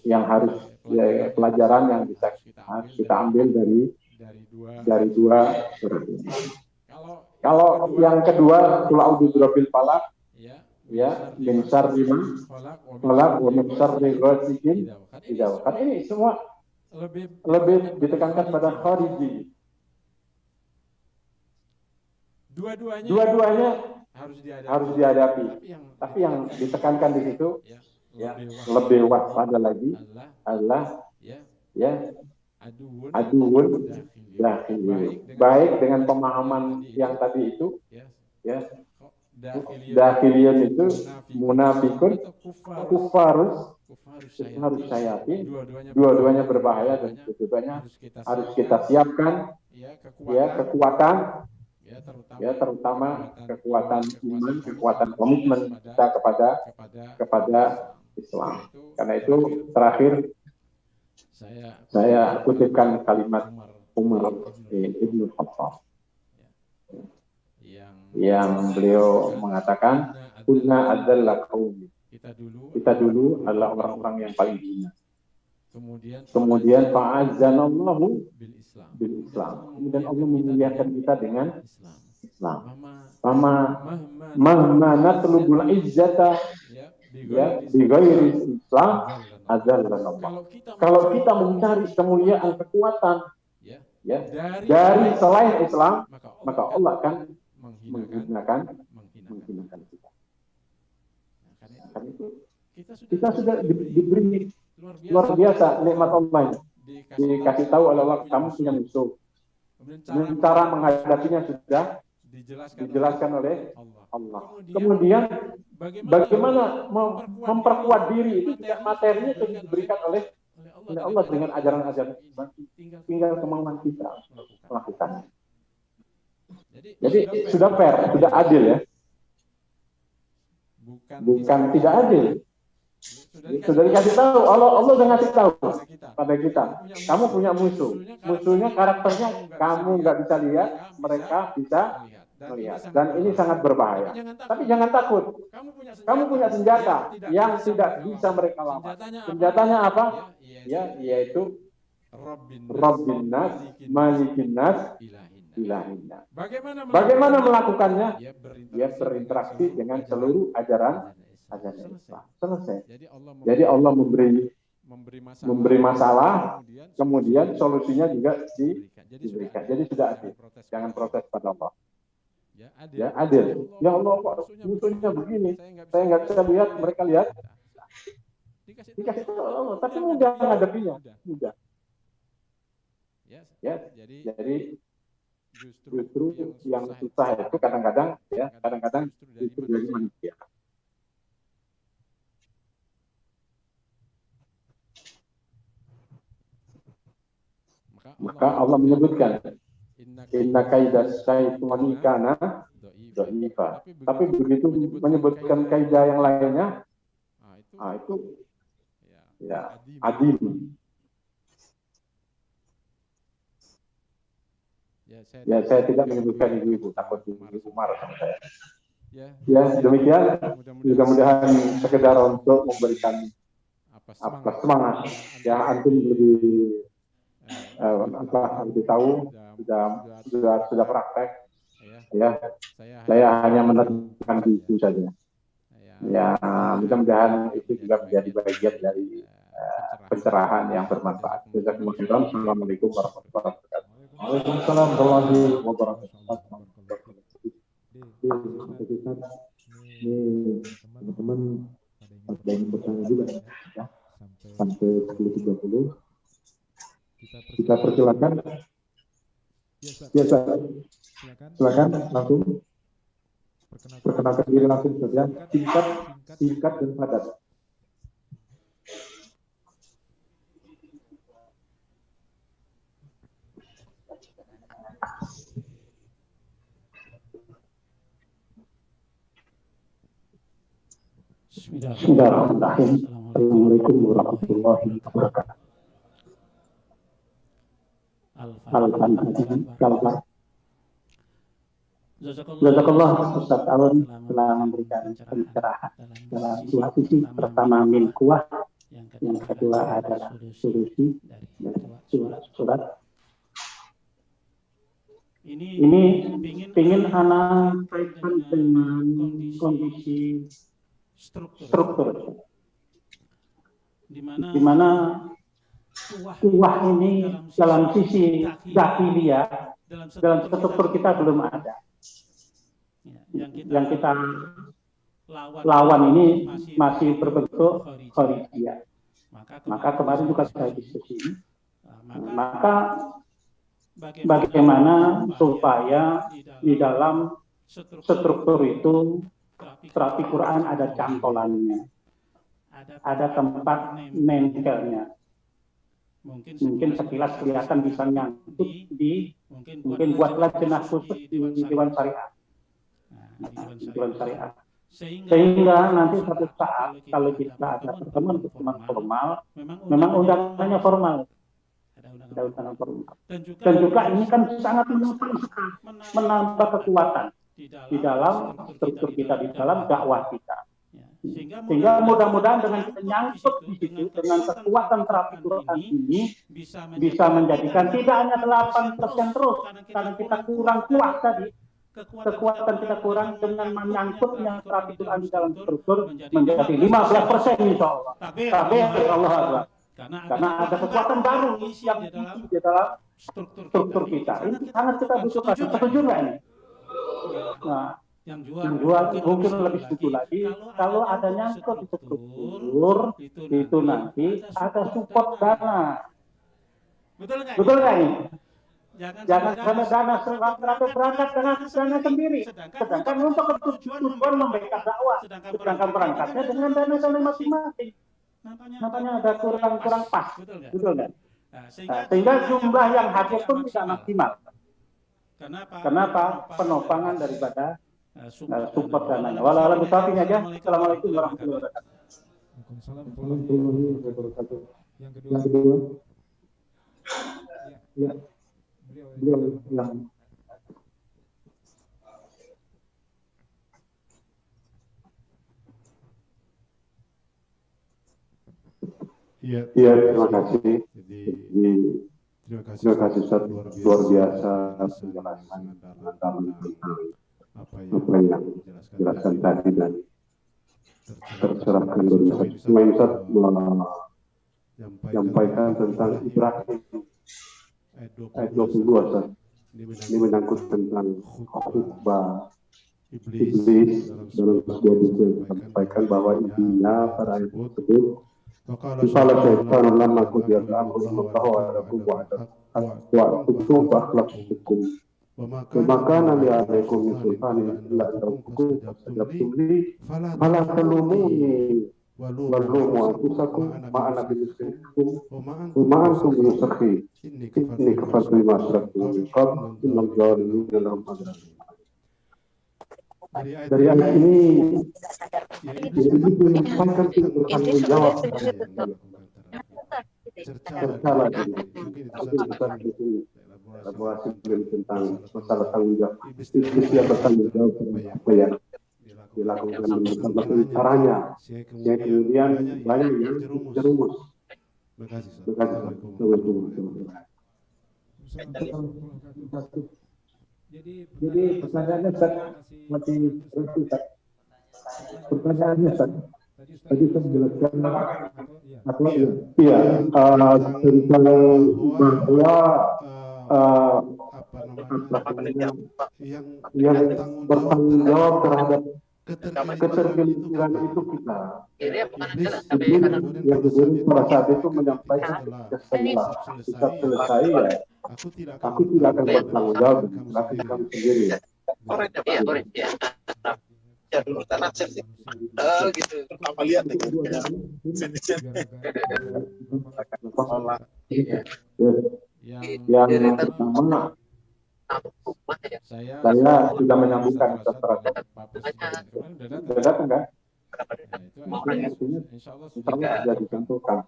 Yang harus ya, pelajaran yang bisa kita ambil dari dua surat ini. Kalau yang kedua, Qul a'udzu birabbil falaq, ya, min syarri ma khalaq wa min syarri ghasiqin idza waqab. Ini semua lebih ditekankan pada khariji. Dua-duanya harus dihadapi. Tapi yang ditekankan di situ ya, lebih waspada lagi adalah ya, aduun baik dengan pemahaman yang tadi itu ya, dakhiliyun itu munafikun, kufarus syayatin, dua-duanya berbahaya, dan kedua-duanya harus kita siapkan ya, kekuatan ya, terutama kekuatan iman, kekuatan komitmen kita kepada Islam. Karena itu terakhir saya kutipkan kalimat Umar Ibn Khattab yang beliau mengatakan, kunna adzalla qaumi. Kita dulu adalah orang-orang yang paling hina. Kemudian fa'azzanallahu bil Islam. Kemudian Allah memuliakan kita dengan Islam. Mahma natlubul izzata ya bi ghairi Islam adzallanallah. Kalau kita mencari kemuliaan, kekuatan ya dari selain Islam, maka Allah akan menghinakan kita. Karena itu kita sudah diberi luar biasa nikmat Allah. Dikasih tahu oleh Allah, kamu punya musuh. Dan cara menghadapinya sudah dijelaskan oleh Allah. Kemudian bagaimana memperkuat diri itu tidak materinya sudah diberikan oleh Allah dengan ajaran-ajaran. Tinggal kemauan kita melakukannya. Jadi sudah fair, sudah adil ya. Bukan tidak adil. Sudah dikasih tahu, Allah sudah ngasih tahu pada kita. Kamu punya musuh. Musuhnya karakternya kamu nggak bisa lihat, mereka bisa melihat. Dan ini sangat berbahaya. Tapi jangan takut. Kamu punya senjata yang tidak bisa mereka lawan. Senjatanya apa? Ya, yaitu Rabbin Nas, Malikin Nas, Ilahin Nas. Bagaimana melakukannya? Ya, berinteraksi dengan seluruh ajaran Islam. Selesai. Jadi Allah memberi masalah, kemudian solusinya juga diberikan. Jadi sudah adil. Jangan protes pada Allah. Ya, adil. Ya Allah, kok musuhnya begini? Saya nggak bisa lihat, mereka lihat. Dikasih tahu Allah, tapi mudah menghadapinya. Mudah. Ya, jadi justru yang susah itu kadang-kadang justru dari manusia. Maka Allah menyebutkan inna kaidas syaitani kana dha'ifa. Tapi begitu menyebutkan kaidah yang lainnya, itu ya adil. Ya, saya tidak menyebutkan ibu-ibu, takut ibu marah sama saya. Ya, demikian. Mudah-mudahan sekedar untuk memberikan semangat. Ya, antum lebih lebih tahu, sudah praktek. Ya, saya hanya menerangkan itu saja. Ya, mudah-mudahan itu juga menjadi bagian dari pencerahan yang bermanfaat. Assalamualaikum warahmatullahi wabarakatuh. Waalaikumsalam warahmatullahi wabarakatuh. sana juga ya. Sampai 10.30 kita persilakan. Biasa. Silakan langsung perkenalkan diri langsung saja, singkat dan padat. Bismillahirrahmanirrahim. Assalamualaikum warahmatullahi wabarakatuh. Alhamdulillah. Jazakallah Ustaz Alun telah memberikan pencerahan dalam dua sisi. Pertama min kuah, yang kedua adalah solusi dari surat. Ini ingin anak kaitkan dengan kondisi struktur, di mana kuah ini dalam sisi jahiliyah dalam struktur kita belum ada. Yang kita lawan ini masih berbentuk kharijiyah. Maka kemarin juga saya diskusi. Maka bagaimana supaya di dalam struktur itu terapi Quran ada cantolannya, ada tempat nempelnya. Mungkin sekilas kelihatan bisa nyangkut di, mungkin buatlah jenah khusus di Dewan Syariah. Sehingga nanti satu saat kalau kita ada pertemuan formal, memang undangannya formal. Ada undangan formal. Dan juga ini kan sangat menambah kekuatan di dalam struktur kita, di dalam dakwah kita. Sehingga mudah-mudahan dengan kita nyangkut di situ, dengan kekuatan terapi Quran ini bisa menjadikan tidak hanya 8% terus, karena kita kurang kuat tadi. Kekuatan kita kurang dengan menyangkutnya terapi Quran di dalam struktur menjadi 15% insya Allah. Tapi Allah Akbar. Karena ada kekuatan baru yang diisi di dalam struktur kita. Ini sangat kita butuhkan. Setuju nggak ini? Nah, yang dua mungkin lebih setuju lagi. Kalau ada nyangkut di struktur itu nanti ada support dana. Betul nggak ini? Jangan karena dana berangkat dengan dana sendiri. Sedangkan untuk tujuan memberikan dakwah, sedangkan berangkatnya dengan dana masing-masing. Makanya ada kurang pas, betul nggak? Sehingga jumlah yang hadir pun tidak maksimal. Kenapa? Penoppangan daripada support dananya. Walau besar ini aja. Assalamualaikum warahmatullahi wabarakatuh. Yang kedua. Ya. Beliau bilang. Iya, terima kasih. Terima kasih Ustaz, luar biasa penjelasan tentang apa yang dijelaskan tadi dan terserahkan dari Ustaz. Ustaz menyampaikan tentang Ibrahim ayat 22 Ustaz. Ini menyangkut tentang khutbah iblis dalam sebuah buku yang sampaikan bahwa intinya pada ayat tersebut Salah syaitan lama kudiat aku bahwa ada wa tutup akhlak hukum. Maka nabi alaikum sultani la tarukum sajab tuli fala talumuni walumu anfusakum ma'ana binisrikum ma'antum yusakhi inni kafartu lima asyraktum min qabl innal zalimina lahum adab. Dari ayat ini menyampaikan bertanggung jawab secara elaborasi tentang masalah tanggung jawab dia bertanggung jawab apa yang dilakukan dan caranya yang kemudian banyak yang jerumus. Terima kasih. Jadi pertanyaannya masih terus pertanyaannya tadi saya menjelaskan atau iya tentang bahwa yang bertanggung jawab terhadap ketergelinciran itu kita. Kiri apa kanan jalan? Sampai Iblis kanan. yang kemudian pada saat itu menyampaikan setelah kita selesai ya, aku tidak akan bertanggung jawab dengan kelakuan kamu sendiri. Orange, iya, orange, ya. Ya, dulu tanah sih. Oh, gitu. Apa lihat nih? Yang pertama, saya sudah menyambungkan setelah sudah datang kan? Insya Allah sudah ditentukan.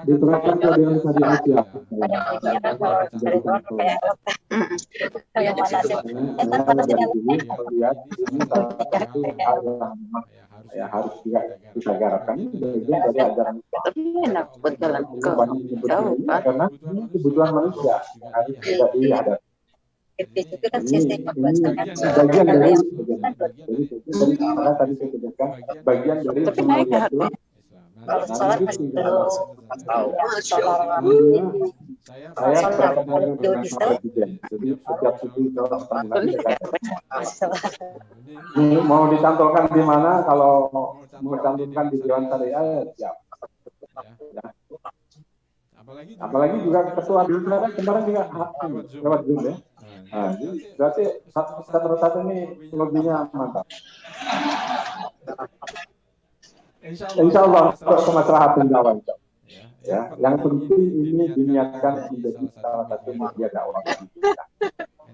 Diterapkan pelajaran syariat ya. Ya harus juga kita garapkan ini bagian dari ajaran enak buat jalan ke jauh kan? karena kebutuhan manusia harus tidak dihadapi. Ini bagian dari tadi saya katakan bagian dari Sholat saya bertemu dengan presiden. Jadi setiap ini mau ditantolkan di mana? Kalau mau ditantolkan di Dewan Syariah, siap. Ya. Apalagi juga ketua Dewan kemarin juga lewat Zoom ya. Nah, berarti satu ini lebihnya mantap. Insya Allah untuk kemaslahatan dakwah. Ya, yang penting ini diniatkan menjadi salah satu media dakwah.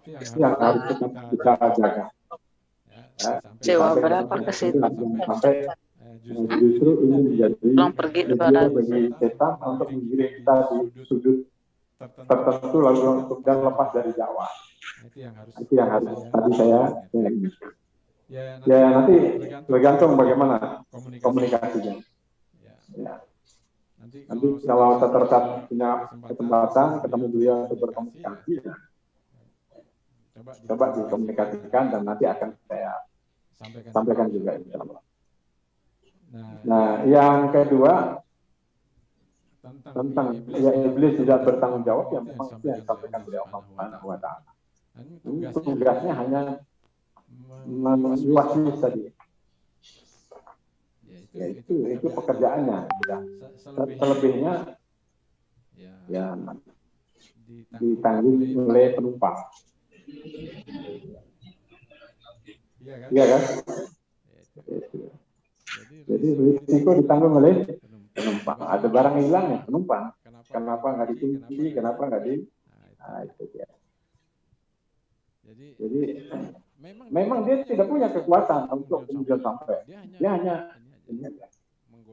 Itu yang harus kita jaga. sewa berapa ke situ? Sampai justru ini menjadi media bagi setan untuk menggiring kita di sudut tertentu lalu untuk dan lepas dari dakwah. Itu yang harus tadi saya ya nanti bergantung bagaimana komunikasinya. Ya. Nanti kalau tercatat punya kesempatan ketemu beliau untuk berkomunikasi, ya. Coba dikomunikasikan dan nanti akan saya sampaikan juga insya Allah. Nah, yang kedua tentang ya iblis tidak bertanggung jawab yang memang itu yang disampaikan oleh Allah Subhanahu wa taala. Tugasnya hanya meluasnya tadi. Ya itu pekerjaannya. Selebihnya ya ditanggung oleh penumpang. Iya kan? Jadi risiko ditanggung oleh penumpang. Ada barang hilang ya penumpang. Kenapa nggak dikunci? Kenapa nggak di? Nah itu dia. Jadi memang dia tidak punya kekuatan untuk kemudian sampai. Dia hanya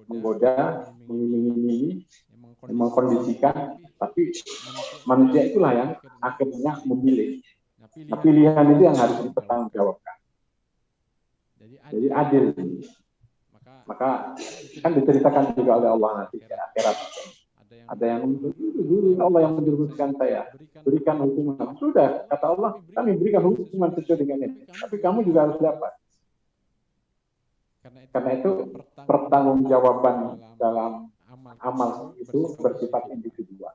menggoda, mengiming-imingi, mengkondisikan, tapi manusia itulah yang akhirnya memilih. Nah, pilihan itu yang harus dipertanggungjawabkan. Jadi adil. Maka kan diceritakan juga oleh Allah nanti di akhirat. Ada yang dulu Allah yang menjerumuskan saya, berikan hukuman. Sudah, kata Allah, kami berikan hukuman sesuai dengan ini. Tapi kamu juga harus dapat. Karena itu pertanggungjawaban dalam amal itu bersifat individual.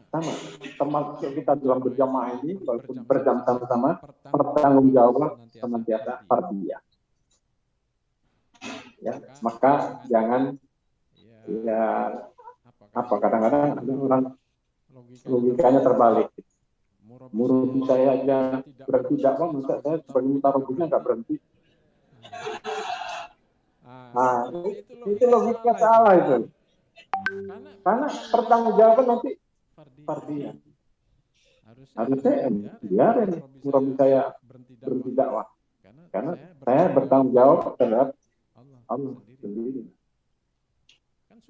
Sama, termasuk kita dalam berjamaah ini, walaupun berjam sama-sama, pertanggungjawaban senantiasa fardiyah. Ya, maka jangan ya kadang-kadang ada orang logikanya terbalik. Murabbi saya aja berhenti dakwah, masa saya sebagai mutarobinya nggak berhenti. Nah, itu logika salah itu. Karena pertanggungjawaban nanti fardiyah. Harusnya biarin murabbi saya berhenti dakwah. Karena saya bertanggung jawab terhadap Allah sendiri.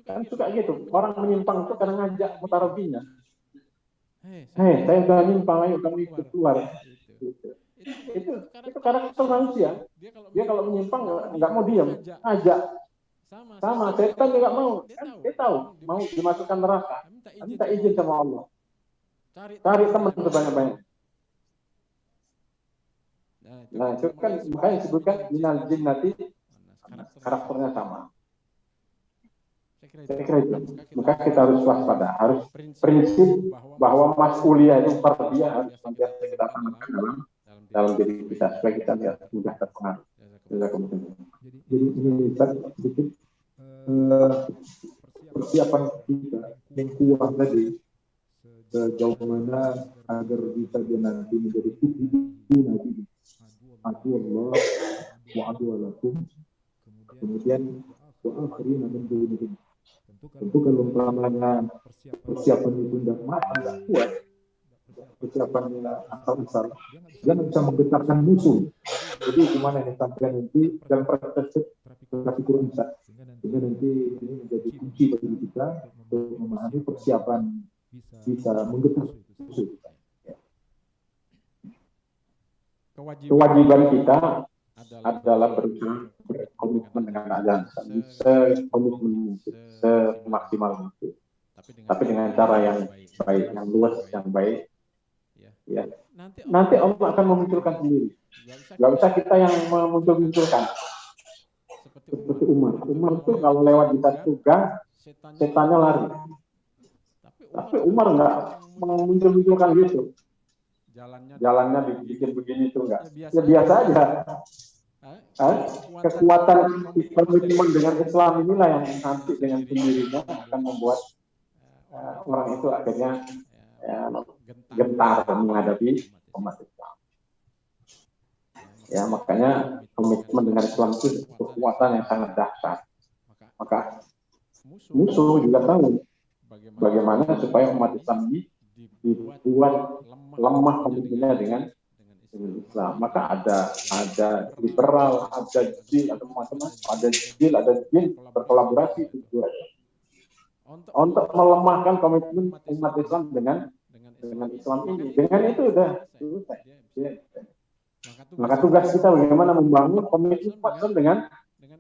Kan suka gitu. Orang menyimpang itu kadang ngajak mutarobinya. Saya sudah nyimpang, ayo kamu ikut keluar. Itu karakter manusia. Dia kalau menyimpang nggak mau diam, ngajak. Sama, setan juga mau. Kan dia tahu mau dimasukkan neraka. Minta izin sama Allah. Cari teman sebanyak-banyak. Nah, itu kan makanya disebutkan minal jinnati, karakternya sama. Saya kira itu. Maka kita harus waspada, harus prinsip bahwa mas'uliyah itu fardiyah harus senantiasa kita tanamkan dalam diri kita supaya kita tidak mudah terpengaruh. Jadi ini sedikit persiapan kita mengkuat tadi sejauh mana agar bisa dia nanti menjadi nabi adu Allah wa adu alakum, kemudian wa akhirina min dunihim. Tentu kalau umpamanya persiapan itu tidak matang, tidak kuat, persiapannya asal-asal, dia nggak bisa menggetarkan musuh. Jadi gimana yang sampai nanti dalam praktek terapi Quran, sehingga nanti ini menjadi kunci bagi kita untuk memahami persiapan bisa menggetar musuh. Kewajiban kita adalah berkomitmen dengan azan, sekomitmen semaksimal mungkin, tapi dengan cara yang baik, yang luas, yang baik. Ya. Nanti Allah akan memunculkan sendiri. Gak usah kita yang memunculkan. Seperti Umar. Umar itu kalau lewat di satu gang, setannya lari. Tapi Umar nggak memunculkan gitu. Jalannya dibikin begini itu enggak. Ya biasa aja. Kekuatan komitmen dengan Islam inilah yang nanti dengan sendirinya akan membuat orang itu akhirnya gentar menghadapi umat Islam. Ya, makanya komitmen dengan Islam itu kekuatan yang sangat dahsyat. Maka musuh juga tahu bagaimana supaya umat Islam ini dibuat lemah komitmennya dengan Islam. Maka ada liberal, ada jil, ada macam-macam, ada jil berkolaborasi itu untuk melemahkan komitmen umat Islam dengan Islam ini. Dengan itu udah selesai. Maka tugas kita bagaimana membangun komitmen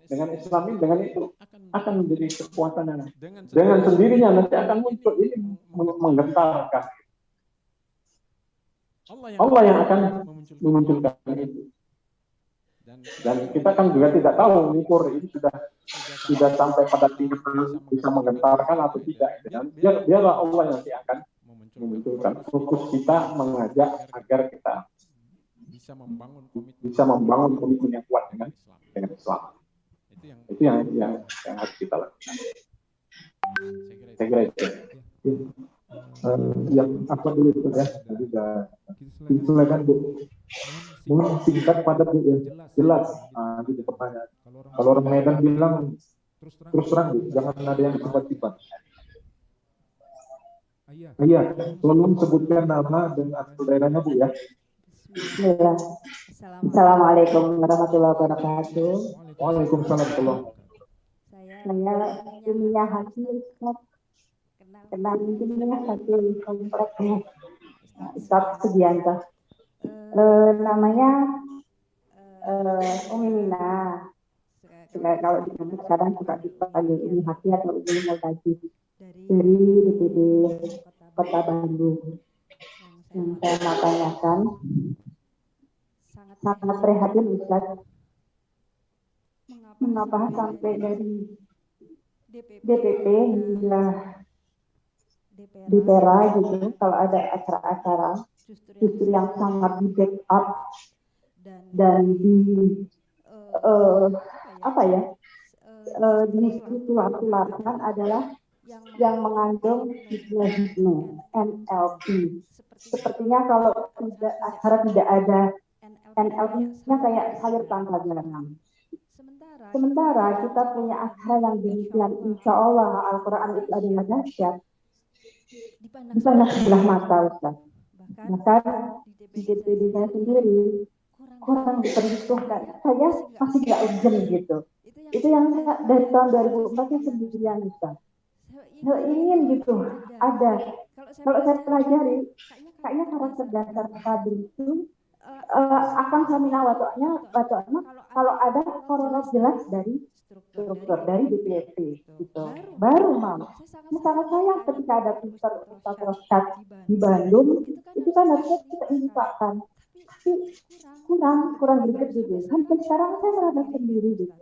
dengan Islam ini, dengan itu akan menjadi kekuatan yang dengan sendirinya nanti akan muncul ini menggentarkan. Allah yang akan memunculkan itu. Dan kita kan juga tidak tahu ukur ini sudah sampai pada tingkat bisa menggentarkan atau tidak. Dan biarlah Allah yang nanti akan memunculkan. Fokus kita mengajak agar kita bisa membangun komitmen yang kuat dengan Islam. Itu yang harus kita lakukan. Saya kira itu. Yang apa dulu itu ya? Jadi silakan Bu. Mungkin singkat padat Bu ya. Jelas. Gitu pertanyaan. Kalau orang Medan bilang terus terang Bu, jangan ada yang sifat-sifat. Iya, tolong sebutkan nama dan asal daerahnya Bu ya. Bismillah. Assalamualaikum warahmatullahi wabarakatuh. Waalaikumsalam warahmatullahi wabarakatuh. Saya Dunia Hasil kenal Dunia Hasil kompleks Ustaz Sugianto. Namanya Umi Mina. Kalau di kampus sekarang suka dipanggil Umi Hati atau Umi Multaji dari DPD Kota Bandung. Yang saya mau tanyakan sangat prihatin Ustaz, mengapa sampai dari DPP hingga DPRA gitu, kalau ada acara-acara justru yang sangat di backup dan distrukturkan adalah yang mengandung hipnotisme NLP. Sepertinya kalau tidak ada NLP-nya kayak sayur tanpa garam. Sementara kita punya aksara yang demikian, insya Allah Al-Quran itu adalah dahsyat. Dipandang sebelah mata Ustaz. Bahkan di DPD saya sendiri kurang diperhitungkan. Saya masih nggak urgent gitu. Itu yang dari tahun 2004 sendirian Ustaz. Saya ingin gitu ada. Kalau saya pelajari, kayaknya karakter dasar kader itu akan samina watoknya kalau ada korelasi jelas dari struktur dari DPP gitu. Baru mau. Misalnya saya ketika ada pusat di Bandung itu kan harusnya kita infokan. Tapi kurang greget gitu. Sampai sekarang saya merasa sendiri gitu.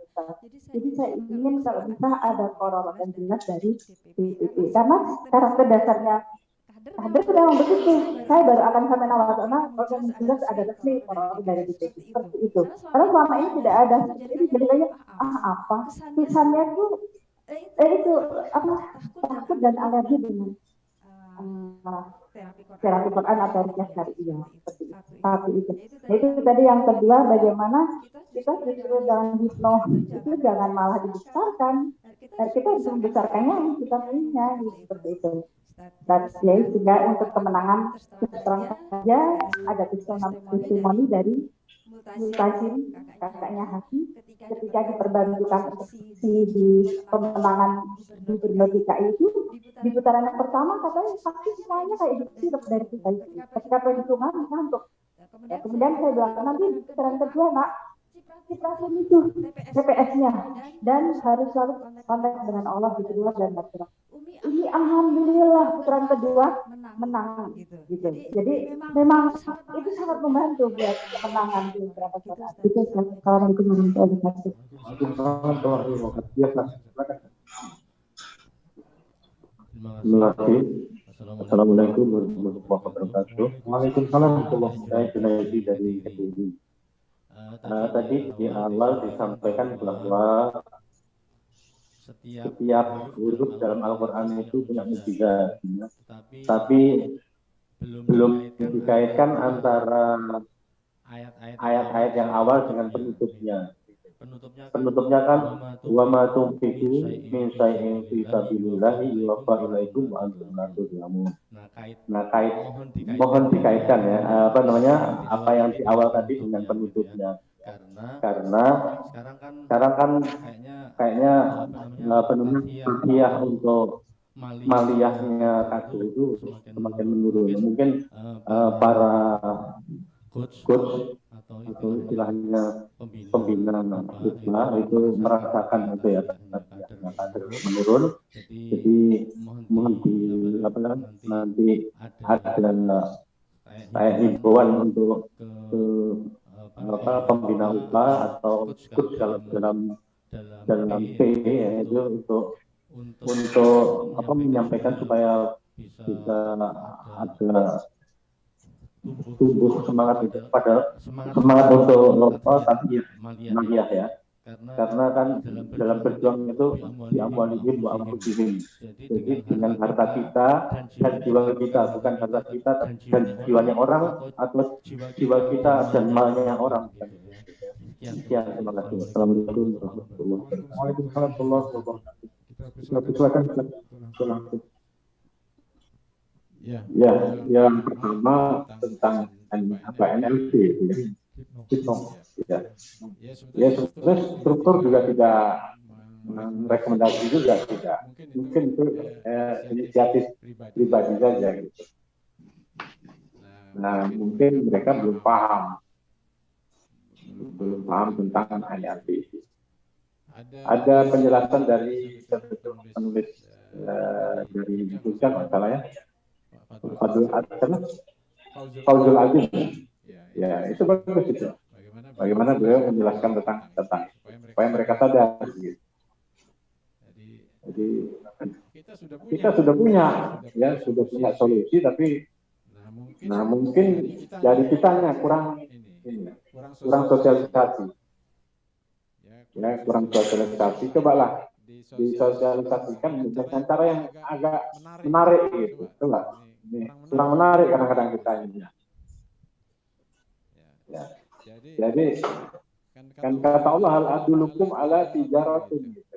Jadi saya ingin kalau bisa ada korelasi jelas dari DPP karena karakter dasarnya kader memang begitu. Saya baru akan sampai nawacana kalau jelas ada resmi orang dari DPC seperti itu. Karena selama ini tidak ada. Jadi kayak apa? Kesannya tuh itu apa? Takut dan alergi dengan terapi Quran atau rukyah syariah seperti itu. Itu tadi yang kedua, bagaimana kita justru dalam hipno itu jangan malah dibesarkan. Dan kita harus membesarkannya yang kita punya seperti itu. Dan ya juga untuk kemenangan terang saja ada testimoni dari Multazim, kakaknya Haki, ketika diperbantukan di pemenangan gubernur DKI itu di putaran yang pertama katanya pasti semuanya kayak gitu dari kita itu. Ketika perhitungan ngantuk. Ya, kemudian saya bilang nanti putaran kedua nak ciprasin itu TPS-nya dan harus selalu kontak dengan Allah di kedua dan bergerak. Ini alhamdulillah putaran kedua menang gitu. Jadi memang itu sangat membantu buat kemenangan di beberapa saat. Itu Assalamualaikum warahmatullahi wabarakatuh. Terima kasih. Assalamualaikum warahmatullahi wabarakatuh. Waalaikumsalam warahmatullahi wabarakatuh. Saya Junaidi dari KPI. Tadi di awal disampaikan bahwa setiap huruf dalam Al-Quran itu punya mukjizat, tapi belum dikaitkan antara ayat-ayat yang awal dengan penutupnya. Penutupnya kan wa ma tunfiqu min shay'in fi sabilillah yuwaffa ilaikum wa antum la tuzlamun. Nah, mohon dikaitkan ya apa yang di awal tadi dengan penutupnya. Karena sekarang kan kayaknya penulis rupiah untuk maliyahnya kader itu semakin menurun. Mungkin para coach atau istilahnya pembina itu merasakan itu ya kader menurun. Jadi mohon nanti ada kayak himbauan untuk pembina UPA atau coach dalam P yaitu untuk menyampaikan supaya bisa ada tumbuh semangat itu semangat untuk maliyah ya. Karena kan dalam berjuang itu di amwalihim wa anfusihim. Jadi dengan harta kita dan jiwa kita, bukan harta kita dan jiwanya orang atau jiwa kita dan malnya orang. Ya, terima kasih. Assalamualaikum warahmatullahi wabarakatuh. Waalaikumsalam warahmatullahi wabarakatuh. Silakan. Ya, yang pertama tentang NLP ya. Ya, sebenarnya struktur juga tidak rekomendasi juga tidak. Mungkin itu inisiatif pribadi saja gitu. Nah, mungkin mereka belum paham tentang NLP. Ada penjelasan dari penulis dari Indonesia masalah ya. Fauzul Azim. Ya, itu bagus itu. Bagaimana beliau menjelaskan tentang supaya mereka sadar. Gitu. Jadi kita sudah punya solusi, tapi mungkin dari kitanya kurang sosialisasi. Ya, kurang sosialisasi. Cobalah disosialisasikan dengan cara yang agak menarik gitu. Coba. Kurang menarik kadang-kadang kita ini. Ya. Jadi kan kata Allah hal adulukum ala tijaratin gitu.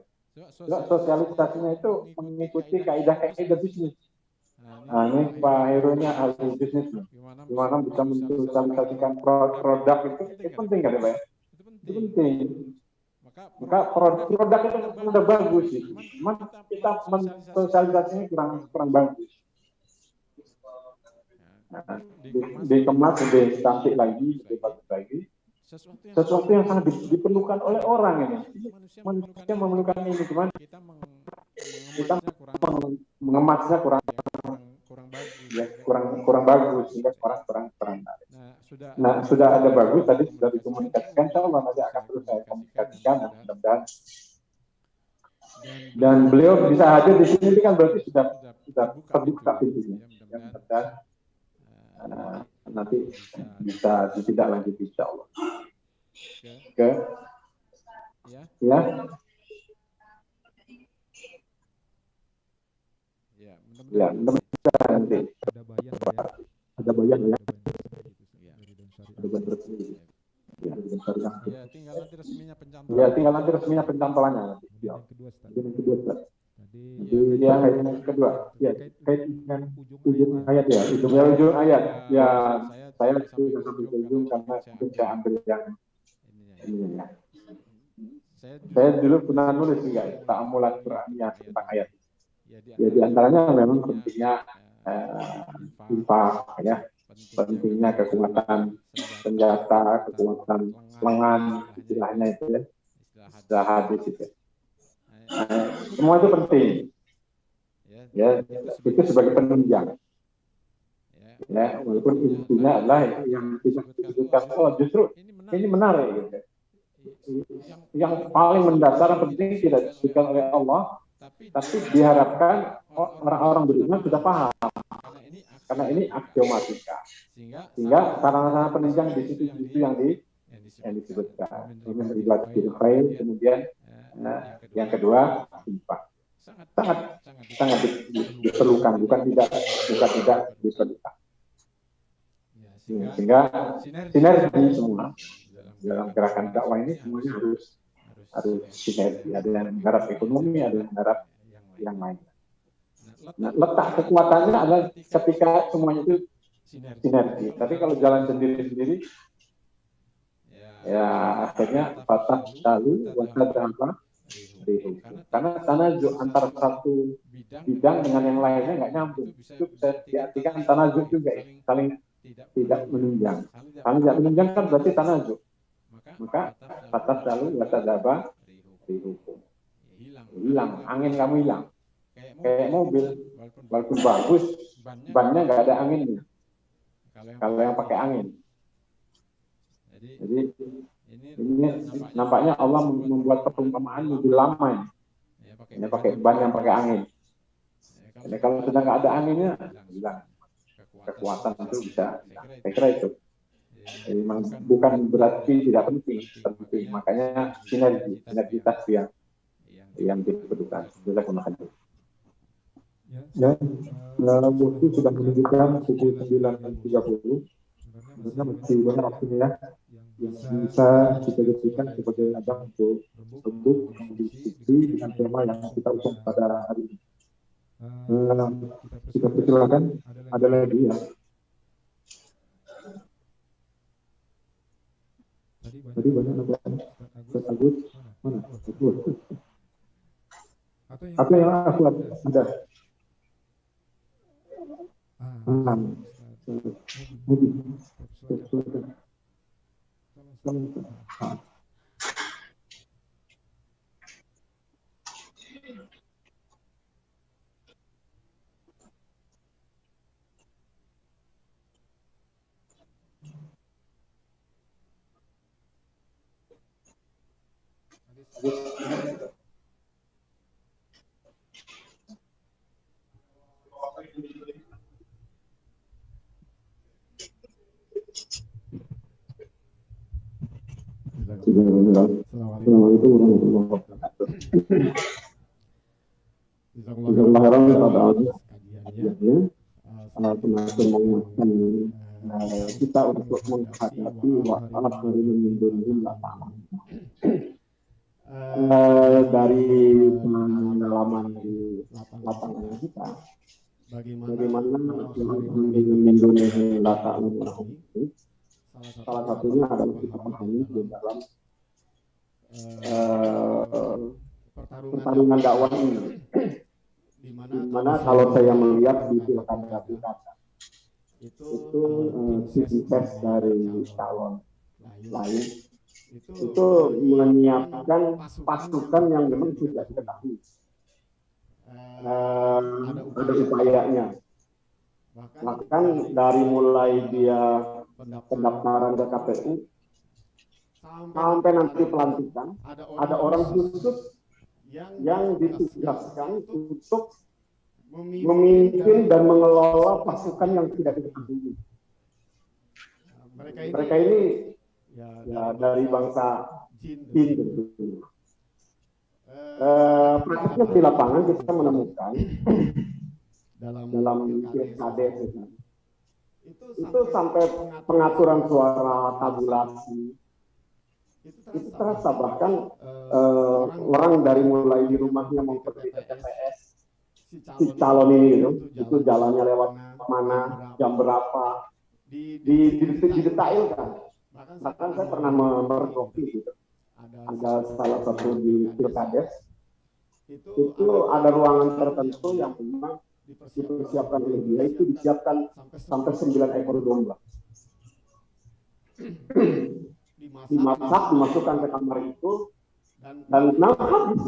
Sosialisasinya itu mengikuti kaidah-kaidah bisnis. Nah, ini Pak Herunya ahli bisnis nih. Gimana bisa mensosialisasikan produk itu penting kan ya Pak? Itu penting. Maka produk itu sudah bagus sih. Cuma kita mensosialisasinya kurang bagus. Nah, dikemas lebih cantik lagi, lebih bagus lagi. Sesuatu yang sangat diperlukan oleh orang ini. Manusia memerlukan ini, cuman kita mengemasnya kurang bagus, sehingga kurang. Nah, sudah ada bagus tadi sudah dikomunikasikan, insya Allah nanti akan terus saya komunikasikan mudah-mudahan. Dan beliau bisa hadir di sini kan berarti sudah terbuka pintunya. mudah-mudahan nanti bisa ditindaklanjuti insyaallah. Oke. Ya. Ya, mudah-mudahan nanti ada bayan ya. Ada bayan resmi. Ya, tinggal nanti resminya pencantolannya. Ya, tinggal nanti resminya pencantolannya nanti. Yang kedua, Jadi yang kedua, ya kait dengan ujung ayat ya, ujung ayat. Ya, saya sudah sampai ke ujung karena saya ambil yang ini ya. Saya dulu pernah nulis juga ta'amulat Qur'aniyah tentang ayat. Ya di antaranya memang pentingnya infak ya, pentingnya kekuatan senjata, kekuatan lengan, istilahnya itu ya, istilah hadis itu. Semua itu penting. Ya, itu sebagai penunjang. Ya, walaupun intinya adalah yang disebutkan, oh justru ini menarik gitu. Yang paling mendasar dan penting tidak disebutkan oleh Allah, tapi diharapkan orang-orang beriman sudah paham. Karena ini aksiomatika. Sehingga sarana-sarana penunjang di situ yang disebutkan. Ini melibat ilfai, kemudian yang kedua infak. Sangat diperlukan, bukan tidak diperlukan. Sehingga sinergi semua dalam gerakan dakwah ini semuanya harus sinergi. Ada yang menggarap ekonomi, ada yang menggarap yang lain. Nah, letak kekuatannya adalah ketika semuanya itu sinergi. Tapi kalau jalan sendiri-sendiri, ya akhirnya patah lalu wasat apa? Karena tanajuk antara satu bidang dengan yang lainnya nggak nyambung. Itu bisa diartikan tanajuk juga, saling tidak menunjang. Saling tidak menunjang kan berarti tanajuk. Maka patah lalu wasat apa? Hilang, angin kamu hilang. Kayak mobil, walaupun bagus, bannya nggak ada anginnya. Kalau yang pakai angin. Jadi ini nampaknya Allah membuat perumpamaan lebih lama ya. Ini pakai ban yang pakai angin. Jadi kalau sudah nggak ada anginnya, hilang. Kekuatan itu bisa. Saya kira itu. Jadi memang bukan berarti tidak penting. Makanya sinergitas yang diperlukan. Jazakumullah khairan. Ya, waktu sudah menunjukkan pukul 9.30. Sebenarnya masih banyak waktunya ya, yang bisa kita jadikan sebagai ajang untuk diskusi dengan tema yang kita usung pada hari ini. Kita persilakan, ada lagi ya. Tadi banyak namanya Ustaz Agus, mana? Atau yang aku ada. Assalamualaikum warahmatullahi wabarakatuh. Kita untuk menghadapi wa'alaf dari memindunillah dari pengalaman di lapangan kita, bagaimana memindunillah salah satunya adalah kita pahami di dalam pertarungan dakwah ini, di mana kalau saya melihat di pilkada itu sukses dari calon lain itu menyiapkan pasukan yang memang sudah diketahui, ada upayanya, bahkan dari mulai dia pendaftaran ke KPU sampai nanti pelantikan ada orang khusus yang ditugaskan untuk memimpin dan mengelola pasukan yang tidak diketahui. Mereka ini ya dari bangsa jin tentunya. Praktiknya di lapangan kita menemukan dalam pilkada itu sampai pengaturan suara, tabulasi itu terasa, bahkan orang dari mulai di rumahnya mau pergi ke TPS si calon ini itu jalannya lewat mana, jam berapa, didetailkan. Bahkan saya pernah mergoki gitu. Ada salah satu di Pilkades itu ada ruangan tertentu yang memang dipersiapkan oleh dia, itu disiapkan sampai 9 ekor domba. Dimasak, dimasukkan ke kamar itu dan habis.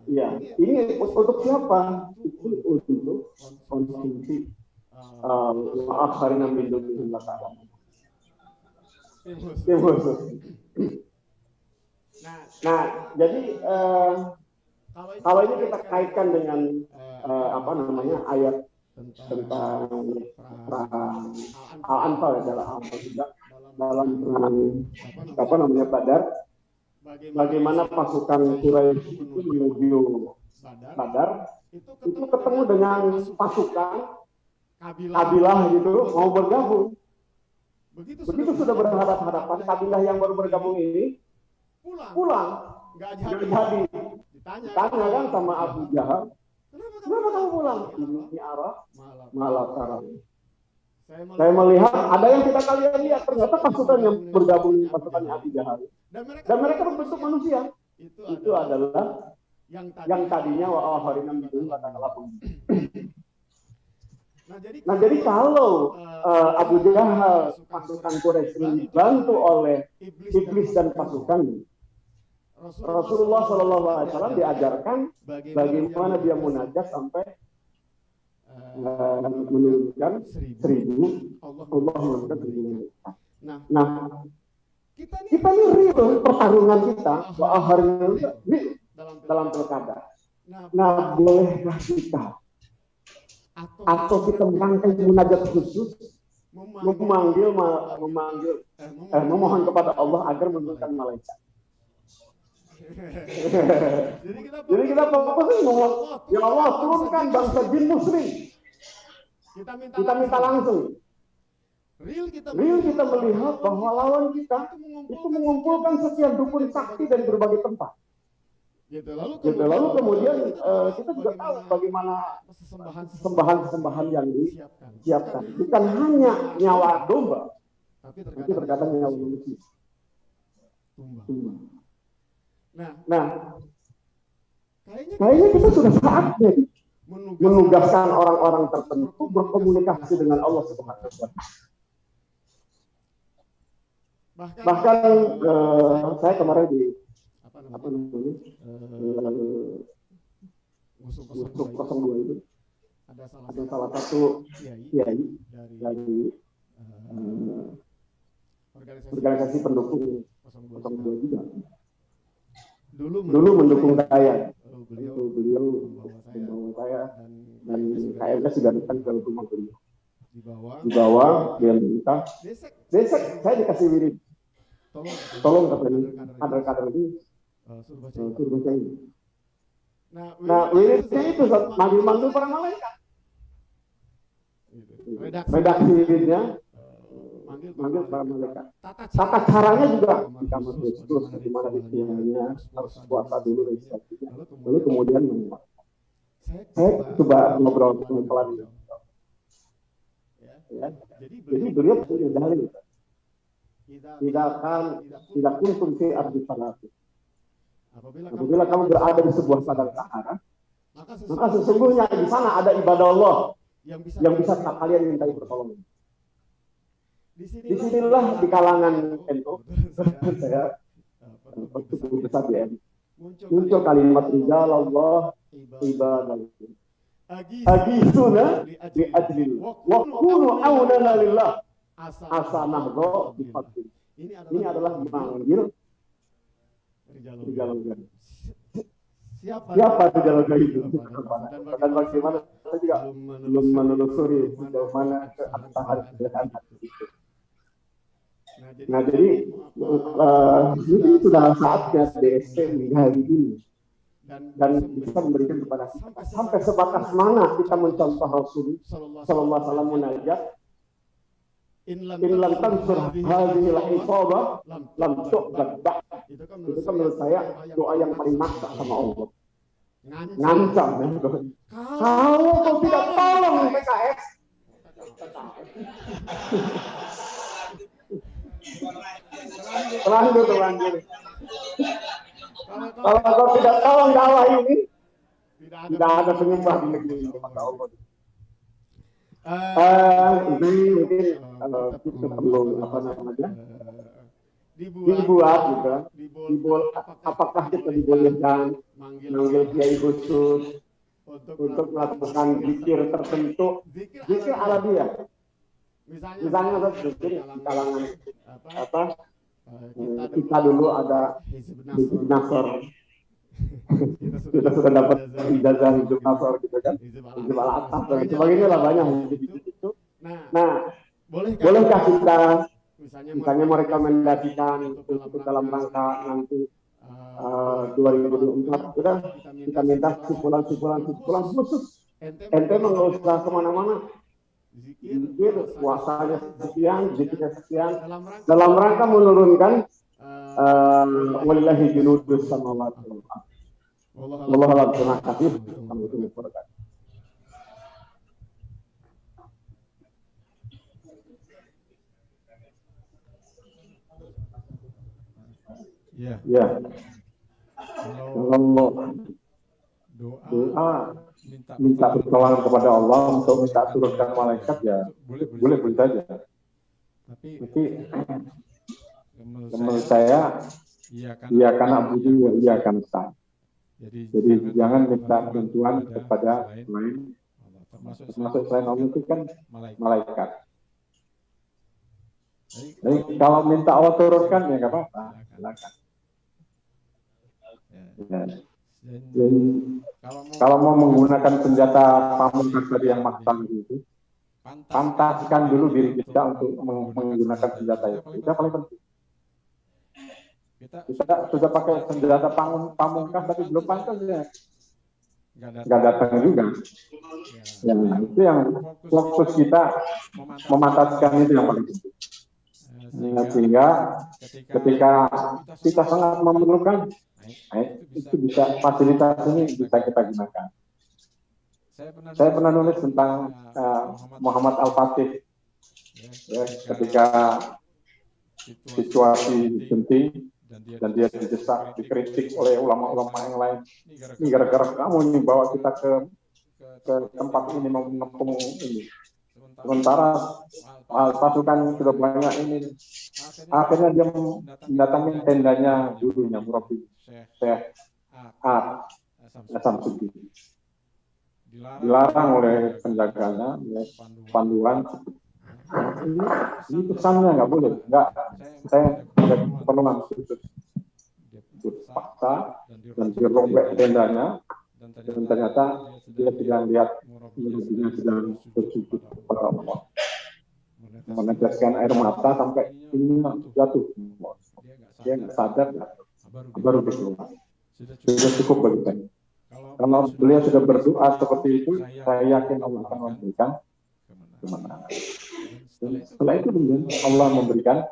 Iya, ini untuk siapa? Itu untuk konsumsi akhirin min dunillah ta'ala. Nah, jadi kalau ini kita kaitkan dengan ayat tentang perang Al-Anfal adalah Al-Anfal juga dalam perang Badar, bagaimana pasukan Quraisy itu menuju Badar itu ketemu dengan pasukan kabilah gitu mau bergabung. Begitu sudah berhadapan-hadapan, kabilah yang baru bergabung ini pulang, nggak jadi. Ditanya kan sama Abu Jahal, kenapa kamu pulang? Ini arah malah sekarang. Saya melihat ada yang tidak kalian lihat, ternyata pasukan yang bergabung pasukannya Abu Jahal. Dan mereka berbentuk manusia. Itu adalah yang tadinya wa'aharinam itu katakanlah. Nah jadi kalau Abu Jahal pasukan Quraisy dibantu oleh iblis dan pasukannya, Rasulullah SAW diajarkan bagaimana dia munajat sampai menurunkan 1000, Allah menurunkan 1000. Nah kita ini real pertarungan kita dalam pilkada. Nah bolehkah kita atau kita merangkai munajat khusus memohon kepada Allah agar menurunkan malaikat. Jadi kita fokus mohon, ya Allah turunkan bangsa jin muslim. Kita minta langsung. Real kita melihat bahwa lawan kita itu mengumpulkan sekian dukun sakti dari berbagai tempat. Lalu kemudian kita juga tahu bagaimana sembahan yang disiapkan. Bukan hanya nyawa domba, tapi terkadang nyawa manusia. Nah, kayaknya kita sudah saatnya menugaskan orang-orang tertentu berkomunikasi dengan Allah Subhanahu wa Ta'ala. Bahkan saya kemarin di Musuh 02 itu ada salah satu kiai dari organisasi pendukung 02 juga. Dulu mendukung saya. Beliau membawa saya dan KMK sudah datang ke rumah beliau. Dibawa dia minta, besok saya dikasih wirid. Tolong kader-kader ini suruh baca ini. Nah, wiridnya itu manggil para malaikat. Redaksi wiridnya manggil para malaikat. Tata caranya juga di kamar khusus, di mana disiapkannya harus puasa dulu registrasinya. Lalu kemudian menguat. Saya coba ngobrol dengan pelan. Ya. Jadi beliau punya dalil. Tidak konsumsi arti salati. Apabila kamu berada di sebuah padang sahara, maka sesungguhnya di sana ada ibadah Allah yang bisa kalian mintai pertolongan. Disinilah di kalangan NU, saya cukup besar di NU, muncul kalimat rijal Allah ibadah. Agisuna bi adlil wa kunu aunana lillah asanahdo bi fadlil. Ini adalah memanggil rijal. siapa di dalam itu dan bagaimana saya juga belum menelusuri sejauh mana keabsahan itu. Nah jadi ini sudah saatnya DSC hari ini dan bisa memberikan kepada kita sampai sebatas mana kita mencontoh Rasul Sallallahu Alaihi Wasallam munajat. In lam tansur hadhihi al-isabah lam tuqbal ba'd. Itu kan menurut saya doa yang paling maksa sama Allah. Ngancam ya. Kalau kau tidak tolong PKS. Terlanjur. Kalau kau tidak tolong dakwah ini, tidak ada penyembah di negeri ini, kata Allah. Ini mungkin kita perlu dibuat gitu, apakah kita dibolehkan manggil kiai khusus untuk melakukan zikir tertentu, zikir Arabia, misalnya zikir di kalangan kita dulu ada Hizib Nasr. Kita sudah dapat ijazah Hizib Nasr gitu kan, Hizib Al-Atas dan sebagainya lah, banyak itu. Nah, bolehkah kita misalnya merekomendasikan untuk dalam rangka nanti 2024 kita minta simpulan khusus. Ente nggak usah kemana-mana, zikir puasanya sekian, zikirnya sekian, dalam rangka menurunkan walillahi junudus samawati wal ardh. Wallahu a'lam. Terima kasih. Ya. Kalau doa minta pertolongan kepada Allah untuk minta turunkan malaikat ya boleh saja. Tapi menurut saya iya karena butuh iya kan sah. Jadi jangan minta bantuan kepada lain, termasuk selain Allah itu kan malaikat. Jadi kalau minta Allah turunkan ya nggak apa-apa, silakan. Ya. Dan kalau mau menggunakan senjata pamungkas tadi yang maksang itu, pantaskan dulu diri kita untuk menggunakan senjata itu. Itu paling penting. Kita sudah pakai senjata pamungkas tapi belum pantas ya, nggak datang juga. Ya, itu yang fokus kita memantaskan itu yang paling penting. Sehingga ketika kita sangat memerlukan, itu bisa fasilitas ini bisa kita gunakan. Saya pernah nulis tentang Muhammad Al-Fatih ya, ketika situasi genting dan dia didesak, dikritik oleh ulama-ulama yang lain. Ini gara-gara kamu ini bawa kita ke tempat ini mau mengepung ini. Sementara pasukan sudah banyak ini. Akhirnya dia mendatangi tendanya gurunya Murabi Syekh Samsudin. Dilarang oleh penjaganya, panduan. Ini pesannya nggak boleh, saya tidak perlu khusus dipaksa dan dirobek tendanya, dan ternyata dia tidak lihat dia sedang bersujud kepada Allah, meneteskan air mata sampai ini jatuh, dia nggak sadar, baru keluar. Sudah cukup bagi saya. Kalau beliau sudah berdoa seperti itu, saya yakin Allah akan memberikan kemenangan. Setelah itu kemudian Allah memberikan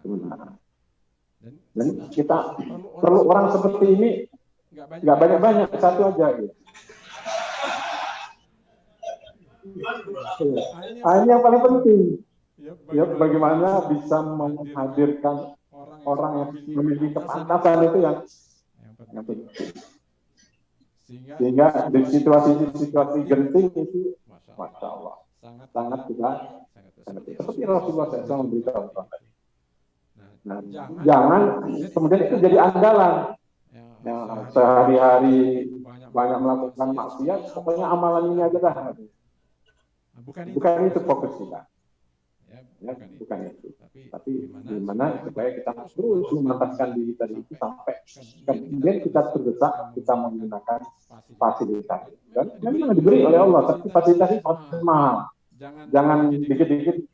kemenangan. Dan kita perlu orang seperti ini, nggak banyak-banyak, satu aja gitu. Ini yang paling penting. Ya, bagaimana bisa menghadirkan orang yang memiliki kepantasan itu yang penting. Sehingga di situasi genting itu, Masya Allah, sangat kita seperti Rasulullah SAW memberitahu. Nah, jangan kemudian itu jadi andalan. Ya, sehari-hari banyak melakukan maksiat, pokoknya amalan ini aja dah. Bukan itu fokus kita. Ya, bukan itu. Tapi gimana supaya kita terus memantaskan diri tadi itu sampai kemudian kita terdesak, kita menggunakan fasilitas. Dan memang diberi oleh Allah, tapi fasilitas itu mahal. Jangan dikit-dikit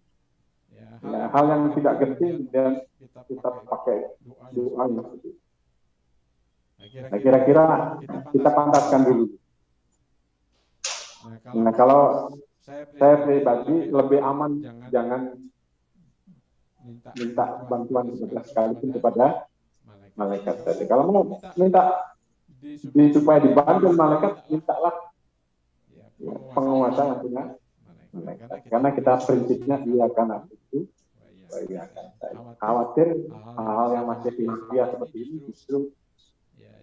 hal yang tidak genting dan kita pakai doa yang seperti itu. Nah, kira-kira kita pantaskan dulu. Nah, kalau saya pribadi lebih aman jangan minta bantuan sekalipun kepada malaikat tadi. Kalau mau minta supaya dibantu malaikat, mintalah penguasa yang punya malaikat. Karena kita prinsipnya dia akan itu, khawatir hal yang masih dia seperti ini justru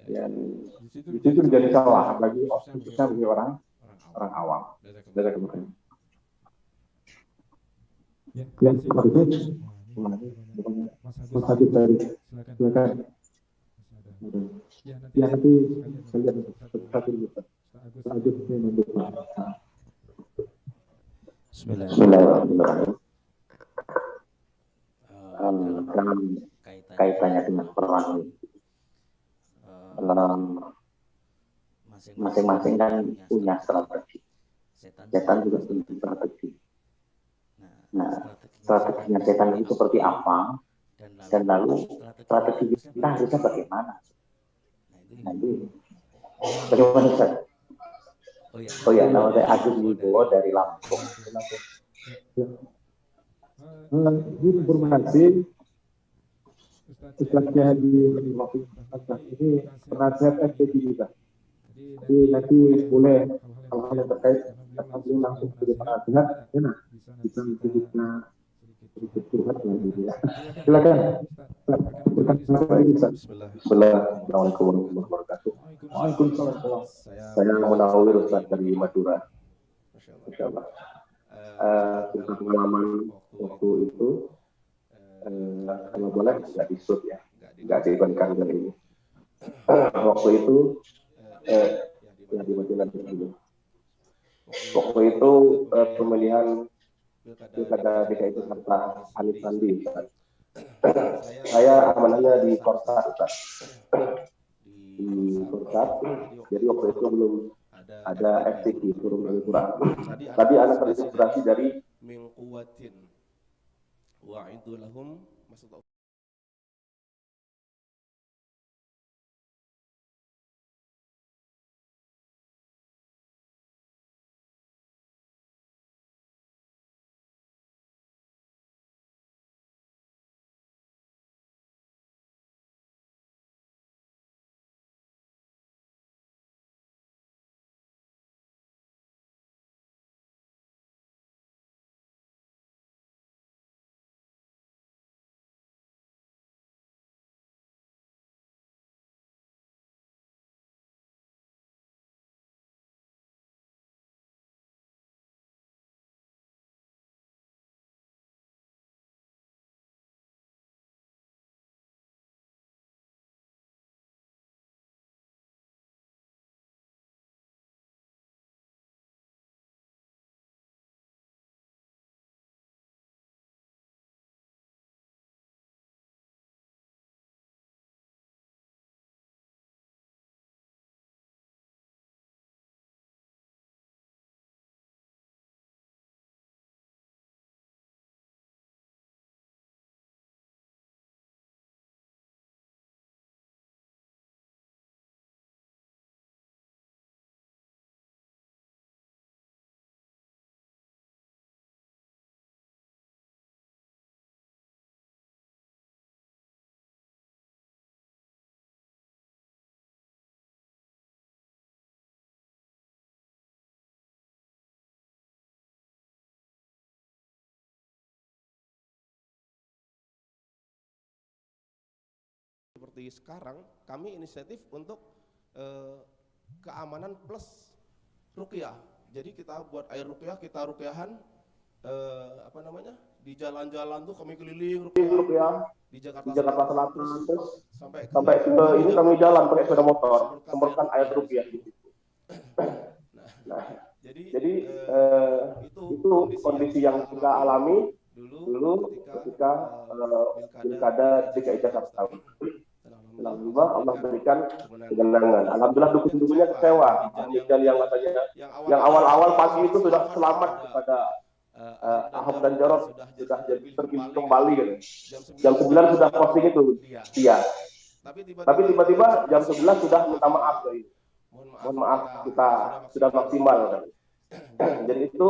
ya di situ menjadi salah bagi khususnya bagi orang awam. Dari kemudian. Ya, terima kasih. Mas Habib tadi, silakan. Ya, nanti sekalian satu juga. Lanjut menunjukkan. Bismillahirrahmanirrahim. Dalam kaitannya dengan perang, masing-masing kan punya strategi. Setan juga punya strategi. Nah, strateginya setan itu seperti apa? Dan lalu strategi kita harusnya bagaimana? Nanti bagaimana Ustaz? Oh ya, nama saya Agus Wibowo dari Lampung. Informasi Ustaznya di waktu ini penasihat FPG juga. Jadi nanti boleh kalau yang terkait langsung ke penasihat, enak bisa sedikit curhat lagi ya. Silakan. Assalamualaikum warahmatullahi wabarakatuh. Waalaikumsalam. Saya Munawir Ustaz dari Madura. Masya Allah. Tentang pengalaman waktu itu, kalau boleh nggak disut ya, nggak dibandingkan dengan ini. Waktu itu, ya dibandingkan dulu. Waktu itu pemilihan pilkada DKI Jakarta Anies Sandi. Saya amanahnya di Korsat, di Korsat. Jadi waktu itu belum ada FTQ, turun Al-Quran. Tadi anak terinspirasi dari min quwwatin wa'idu lahum maksud seperti sekarang, kami inisiatif untuk keamanan plus ruqyah. Jadi kita buat air ruqyah, kita ruqyahan di jalan-jalan tuh kami keliling ruqyah di Jakarta Selatan, terus sampai ke ini kami jalan pakai sepeda motor, semprotkan air ruqyah gitu. Nah, jadi itu kondisi yang kita alami dulu ketika pilkada DKI Jakarta. Alhamdulillah Allah berikan kemenangan. Alhamdulillah dukun-dukunnya kecewa. Dan yang katanya yang awal-awal pagi itu sudah selamat kepada Ahok dan Jarot sudah jadi terpilih kembali gitu. Jam 9 sudah posting itu dia. Tapi tiba-tiba jam 11 sudah minta maaf lagi. Mohon maaf kita sudah maksimal kan. Jadi itu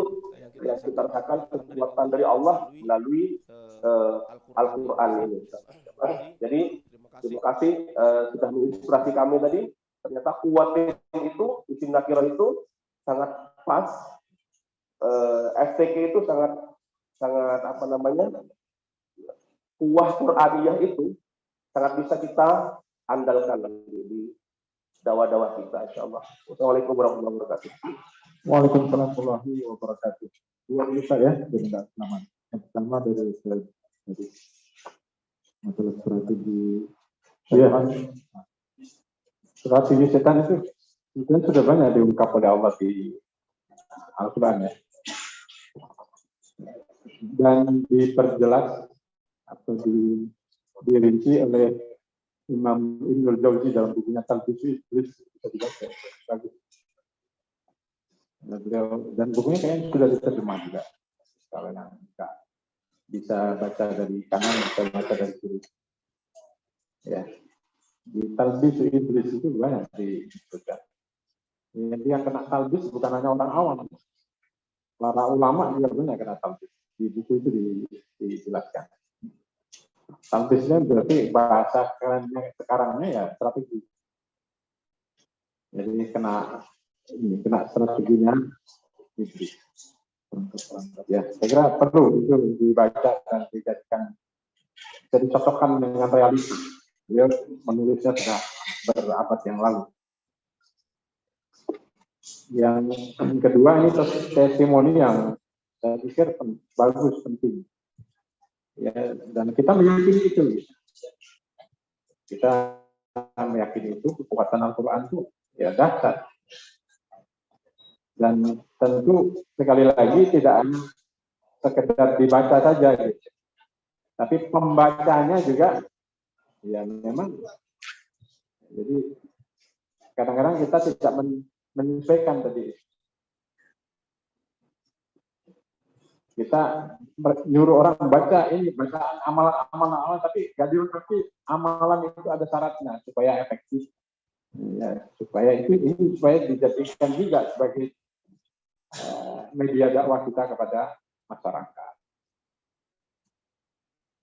yang kita rasakan kekuatan dari Allah melalui Al-Quran ini. Jadi terima kasih sudah menginspirasi kami tadi. Ternyata kuatnya itu isim nakirah itu sangat pas. FTK itu sangat apa namanya, kuah Quraniyah itu sangat bisa kita andalkan di dakwah-dakwah kita, insyaallah. Wassalamualaikum warahmatullahi wabarakatuh. Waalaikumsalam warahmatullahi wabarakatuh. Dua bisa ya, jadi selamat. Yang pertama dari masalah strategi. Iya, strategi setan itu sebenarnya sudah banyak diungkap oleh Allah di Al-Quran ya. Dan diperjelas atau dirinci oleh Imam Ibnul Jauzi dalam bukunya Talbis Iblis, bisa dibaca bagus. Dan bukunya kayaknya sudah diterjemah juga. Kalau yang enggak bisa baca dari kanan, bisa baca dari kiri. Ya, di Talbis Iblis itu banyak disebutkan. Jadi yang kena talbis bukan hanya orang awam, para ulama juga banyak kena talbis. Di buku itu dijelaskan. Talbisnya berarti bahasa kerennya sekarangnya ya strategi. Jadi kena strateginya iblis. Ya, saya kira perlu itu dibaca dan dijadikan jadi cocokkan dengan realiti. Dia menulisnya sudah berabad yang lalu. Yang kedua ini testimoni yang saya pikir bagus, penting. Ya, dan kita meyakini itu. Kita meyakini itu kekuatan Al-Quran itu ya dahsyat. Dan tentu sekali lagi tidak hanya sekedar dibaca saja, gitu. Tapi pembacanya juga ya memang. Jadi kadang-kadang kita tidak menyesuaikan tadi. Kita nyuruh orang baca ini, baca amalan-amalan, tapi gak dilengkapi amalan itu ada syaratnya supaya efektif. Ya, supaya supaya dijadikan juga sebagai media dakwah kita kepada masyarakat.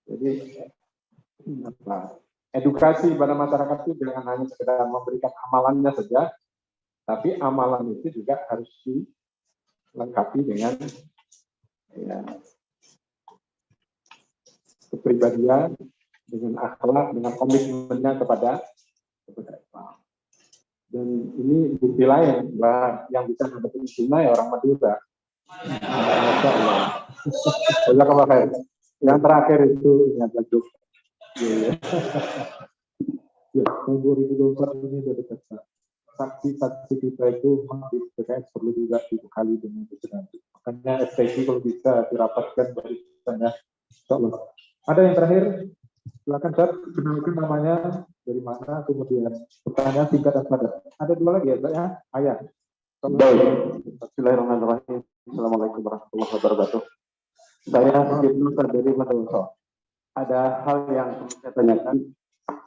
Jadi edukasi pada masyarakat itu jangan hanya sekedar memberikan amalannya saja, tapi amalan itu juga harus dilengkapi dengan ya, kepribadian, dengan akhlak, dengan komitmennya kepada Islam. Dan ini bukti lain bahwa yang bisa mendapatkan Islam ya orang Madura. Masya Allah. Yang terakhir itu yang bagus. Ya, tahun 2024 ini sudah dekat. Saksi-saksi kita itu di PKS perlu juga dibekali dengan itu nanti. Makanya FTQ kalau bisa dirapatkan dari sana. Insyaallah. Ada yang terakhir, silakan Ustaz, kenalkan namanya, dari mana, kemudian pertanyaan singkat dan padat. Ada dua lagi ya, Pak ya? Ayah. Bismillahirrahmanirrahim. Assalamualaikum warahmatullahi wabarakatuh. Saya Ibnu dari Madrasah. Ada hal yang saya tanyakan.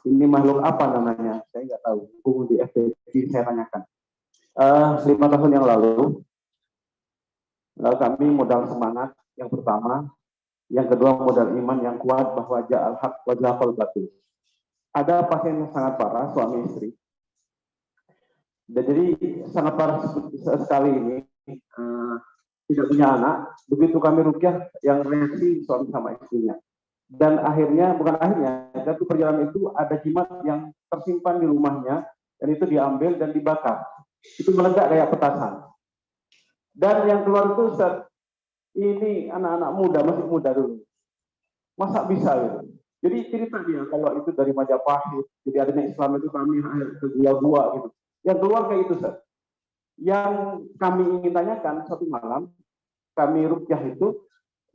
Ini makhluk apa namanya? Saya nggak tahu. Kemudian di FTQ saya tanyakan. 5 tahun yang lalu, kami modal semangat yang pertama, yang kedua modal iman yang kuat bahwa ja'al haq wa zahaqal batil. Ada pasien yang sangat parah, suami istri. Dan jadi sangat parah sekali ini, tidak punya anak. Begitu kami rukyah, yang reaksi suami sama istrinya. Dan akhirnya, bukan akhirnya, tapi perjalanan itu ada jimat yang tersimpan di rumahnya, dan itu diambil dan dibakar. Itu meledak kayak petasan. Dan yang keluar itu, Ustaz, ini anak-anak muda, masih muda dulu. Masa bisa gitu? Jadi cerita dia, kalau itu dari Majapahit, jadi adanya Islam itu kami ke gua-gua gitu. Yang keluar kayak itu, Ustaz. Yang kami ingin tanyakan, satu malam, kami rukyah itu,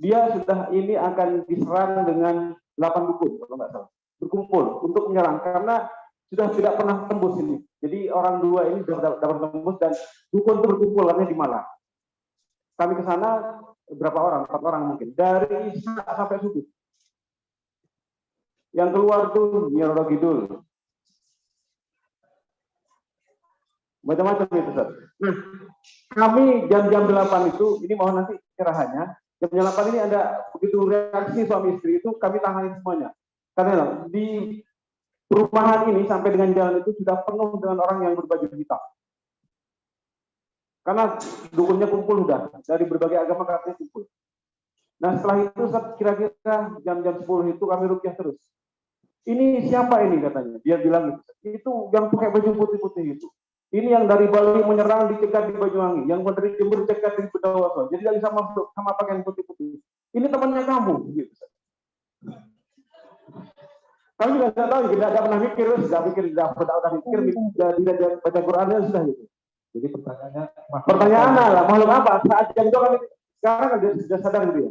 dia sudah ini akan diserang dengan 8 dukun kalau nggak salah, berkumpul untuk menyerang karena sudah tidak pernah tembus ini. Jadi orang dua ini sudah dapat tembus dan dukun itu berkumpul di Malang. Kami ke sana berapa orang? 4 orang mungkin. Dari Isya sampai subuh. Yang keluar tuh Nyiroro Kidul. Macam-macam itu, Ustaz. Nah, kami jam-jam 8 itu, ini mohon nanti cerahannya, jam 8 ini ada begitu reaksi suami istri itu kami tangani semuanya. Karena di perumahan ini sampai dengan jalan itu sudah penuh dengan orang yang berbaju hitam. Karena dukunnya kumpul sudah, dari berbagai agama katanya kumpul. Nah setelah itu kira-kira jam-jam 10 itu kami rukyah terus. Ini siapa ini katanya, dia bilang itu yang pakai baju putih-putih itu. Ini yang dari Bali menyerang dicegat di Banyuwangi, yang dari Jember dicegat di Bedawaso. Jadi lagi sama pakaian putih-putih. Ini temannya kamu, gitu. Kami juga tidak tahu, tidak pernah mikir, sudah mikir, tidak baca Qurannya sudah gitu. Jadi pertanyaannya lah, makhluk apa? Saat jam itu kami sekarang sudah sadar gitu ya.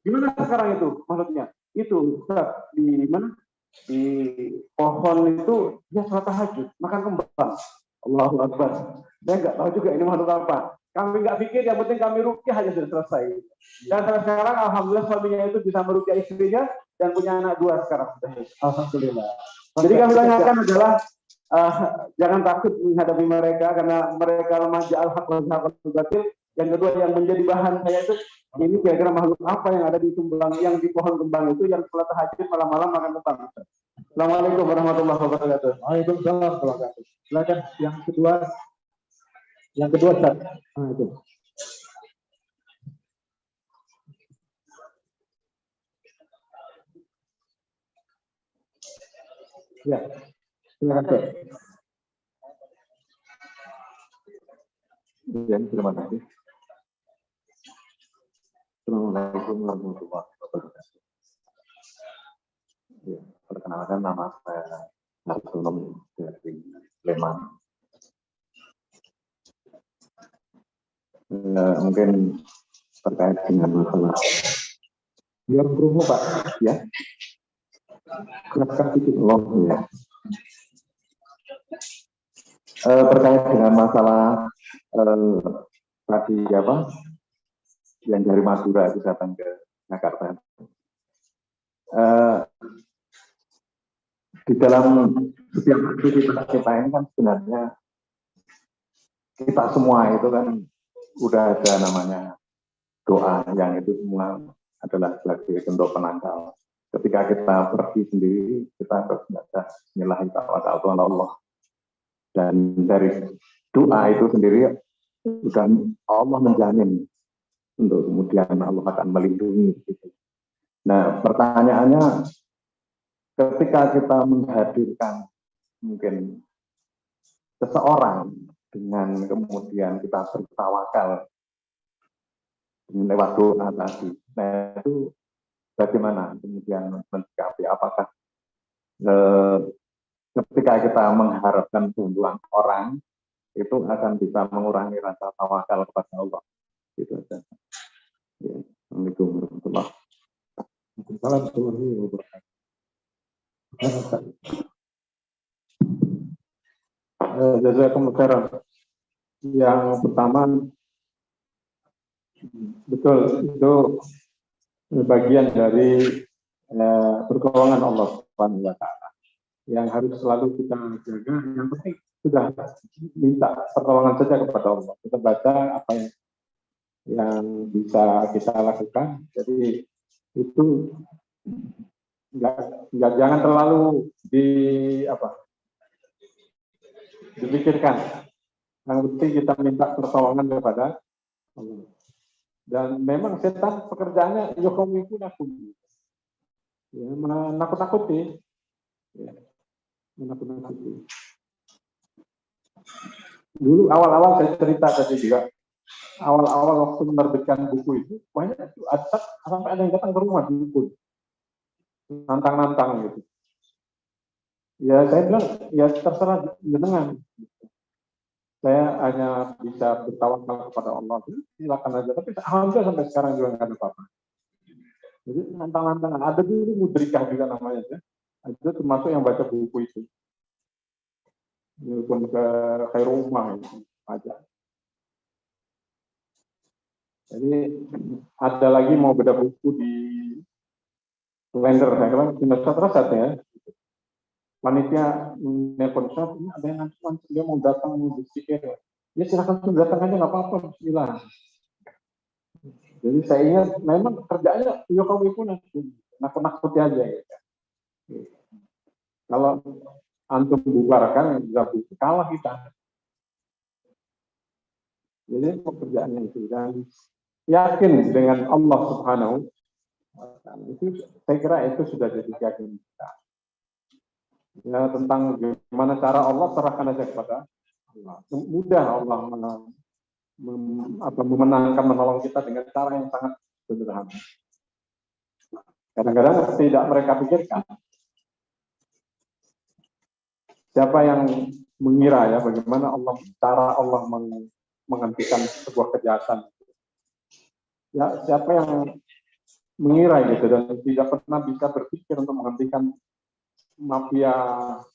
Gimana sekarang itu makhluknya? Itu di mana? Di pohon itu dia sholat tahajud, makan kembang. Allahu Akbar. Saya nggak tahu juga ini makhluk apa. Kami nggak pikir, yang penting kami rukyah aja sudah selesai. Dan sampai sekarang alhamdulillah suaminya itu bisa merukyah istrinya dan punya anak 2 sekarang. Alhamdulillah. Jadi kami tanyakan adalah jangan takut menghadapi mereka karena mereka lemah ja'al haq wa zahaqal batil. Yang kedua yang menjadi bahan saya itu ini kira-kira makhluk apa yang ada di kembang, yang di pohon kembang itu yang sholat tahajud malam-malam makan kembang. Assalamualaikum warahmatullahi wabarakatuh. Waalaikumsalam warahmatullahi wabarakatuh. Silakan yang kedua. Yang kedua, Ustaz. Nah, itu. Ya, silakan, Ustaz. Ya, terima kasih. Assalamualaikum warahmatullahi wabarakatuh. Ya, perkenalkan nama saya Narsonom dari Sleman. Mungkin terkait dengan masalah biar berumur Pak ya, keraskan sedikit ya. Terkait dengan masalah tadi apa yang dari Madura itu datang ke Jakarta. Di dalam setiap aktivitas kita ini kan sebenarnya kita semua itu kan udah ada namanya doa yang itu semua adalah sebagai bentuk penangkal. Ketika kita pergi sendiri, kita harus membaca Bismillahirrahmanirrahim ala Allah. Dan dari doa itu sendiri sudah Allah menjamin untuk kemudian Allah akan melindungi. Nah, pertanyaannya ketika kita menghadirkan mungkin seseorang dengan kemudian kita bertawakal lewat doa tadi, nah itu bagaimana kemudian mensikapi? Apakah ketika kita mengharapkan bantuan orang itu akan bisa mengurangi rasa tawakal kepada Allah? Itu saja. Ya. Assalamualaikum warahmatullahi wabarakatuh. Jazakumullah khairan. Yang pertama, betul itu bagian dari pertolongan Allah Subhanahu wa Ta'ala yang harus selalu kita jaga. Yang penting sudah minta pertolongan saja kepada Allah. Kita baca apa yang bisa kita lakukan. Jadi itu jangan terlalu dipikirkan. Yang penting kita minta pertolongan kepada Allah. Dan memang setan pekerjaannya yukhawwifunakum, ya, menakut-nakuti, ya, menakut-nakuti. Dulu awal-awal saya cerita tadi juga, awal-awal waktu menerbitkan buku itu banyak itu sampai ada yang datang ke rumah buku, nantang-nantang gitu. Ya saya bilang ya terserah jenengan. Saya hanya bisa bertawakal kepada Allah. Silakan aja. Tapi alhamdulillah sampai sekarang juga nggak ada apa-apa. Jadi nantang-nantangan. Ada dulu mudrikah juga namanya ya. Itu termasuk yang baca buku itu. Walaupun ke Khairumah itu aja. Jadi ada lagi mau beda buku di Blender, saya bilang terasa ya. Panitia nelpon saya, ini ada yang nanti dia mau datang mau berpikir. Ya silakan datang aja nggak apa-apa, bismillah. Jadi saya ingat memang kerjanya Jokowi pun nakut-nakuti aja ya. Kalau antum bubarkan bisa kalah kita. Jadi pekerjaannya itu dan yakin dengan Allah Subhanahu wa Ta'ala itu saya kira itu sudah jadi keyakinan kita. Ya, tentang gimana cara Allah serahkan aja kepada Allah. Mudah Allah memenangkan menolong kita dengan cara yang sangat sederhana. Kadang-kadang tidak mereka pikirkan. Siapa yang mengira ya bagaimana cara Allah menghentikan sebuah kejahatan? Ya siapa yang mengira gitu dan tidak pernah bisa berpikir untuk menghentikan mafia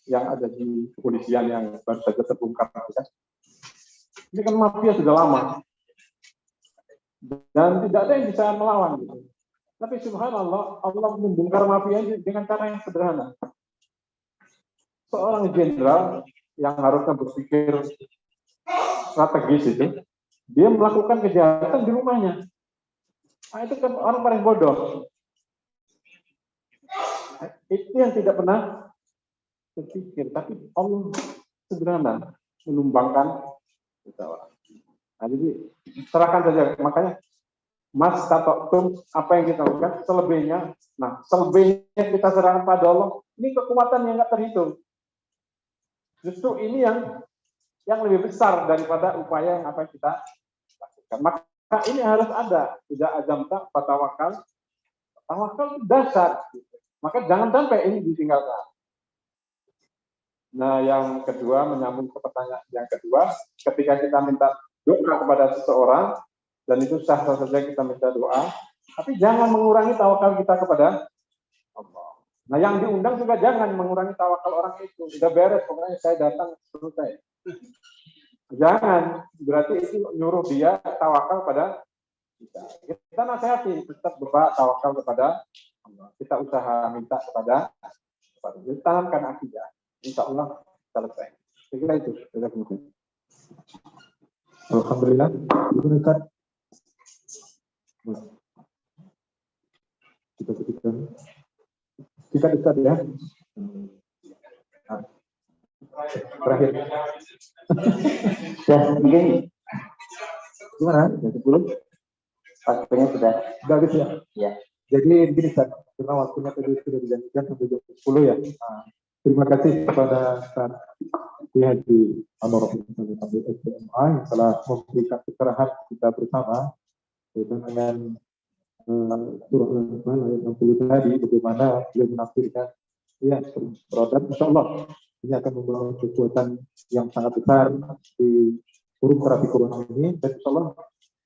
yang ada di kepolisian yang baru saja terbongkar. Ini kan mafia sudah lama dan tidak ada yang bisa melawan gitu. Tapi subhanallah Allah membongkar mafia ini dengan cara yang sederhana. Seorang jenderal yang harusnya berpikir strategis itu, dia melakukan kejahatan di rumahnya. Nah, itu kan orang paling bodoh. Itu yang tidak pernah berpikir, tapi Allah sederhana menumbangkan seseorang. Nah, jadi serahkan saja. Makanya Mas Tatotum, apa yang kita lakukan selebihnya. Nah, selebihnya kita serahkan pada Allah. Ini kekuatan yang nggak terhitung. Justru ini yang lebih besar daripada upaya yang apa yang kita lakukan. Maka ini harus ada. Tidak azam tak tawakal. Tawakal dasar. Maka jangan sampai ini ditinggalkan. Nah, yang kedua, menyambung ke pertanyaan yang kedua, ketika kita minta doa kepada seseorang, dan itu sah-sah saja kita minta doa, tapi jangan mengurangi tawakal kita kepada Allah. Nah, yang diundang juga jangan mengurangi tawakal orang itu. Sudah beres, pokoknya saya datang selesai. Jangan, berarti itu nyuruh dia tawakal pada kita. Kita nasihati, tetap Bapak tawakal kepada Allah. Kita usaha minta kepada kita tanamkan akidah. Insya Allah selesai. Saya kira itu. Alhamdulillah. Kita dekat ya. Terakhir. Ya, mungkin Gimana? jam 10. Waktunya sudah Bagus ya. Ya. Jadi begini Ustaz, karena waktunya tadi sudah dijanjikan sampai jam 10 ya. Terima kasih kepada Ustaz Haji Anwar SMA yang telah memberikan pencerahan kita bersama dengan surah Al-Anfal ayat 60 tadi, bagaimana beliau menafsirkan ya produk, insyaallah ini akan membawa kekuatan yang sangat besar di forum terapi corona ini, dan insyaallah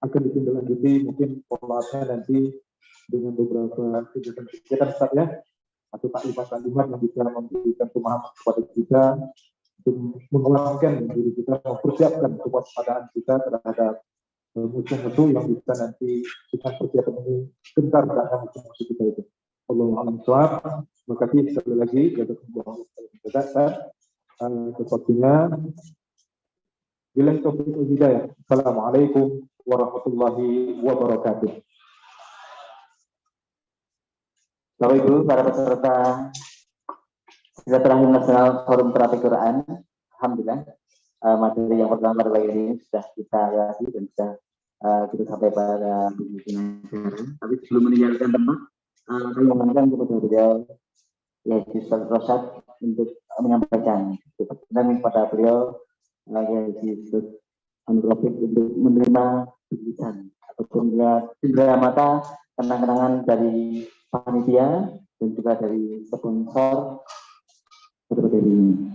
akan ditindaklanjuti mungkin follow-up-nya nanti dengan beberapa kegiatan ya, atau taklimat yang bisa memberikan pemahaman kepada kita untuk menguatkan diri kita, mempersiapkan kewaspadaan kita terhadap musuh-musuh yang bisa nanti kita persiapkan ini gentar dengan musuh-musuh kita itu. Allahu a'lam bishawab. Terima kasih sekali lagi atas waktunya. Billahi taufiq wal hidayah. Assalamualaikum warahmatullahi wabarakatuh. Bapak Ibu, para peserta Silaturahmi Nasional Forum Terapi Quran, alhamdulillah materi yang pertama pada pagi ini sudah kita latih dan sudah kita sampai pada pimpinan. Tapi sebelum meninggalkan tempat, kami mengundang kepada beliau, yaitu Ustaz Rosyad, untuk menyampaikan dan kepada beliau, yaitu Ustaz Anurofik, untuk menerima bimbingan ataupun cindera mata kenang-kenangan dari panitia dan juga dari sponsor seperti ini.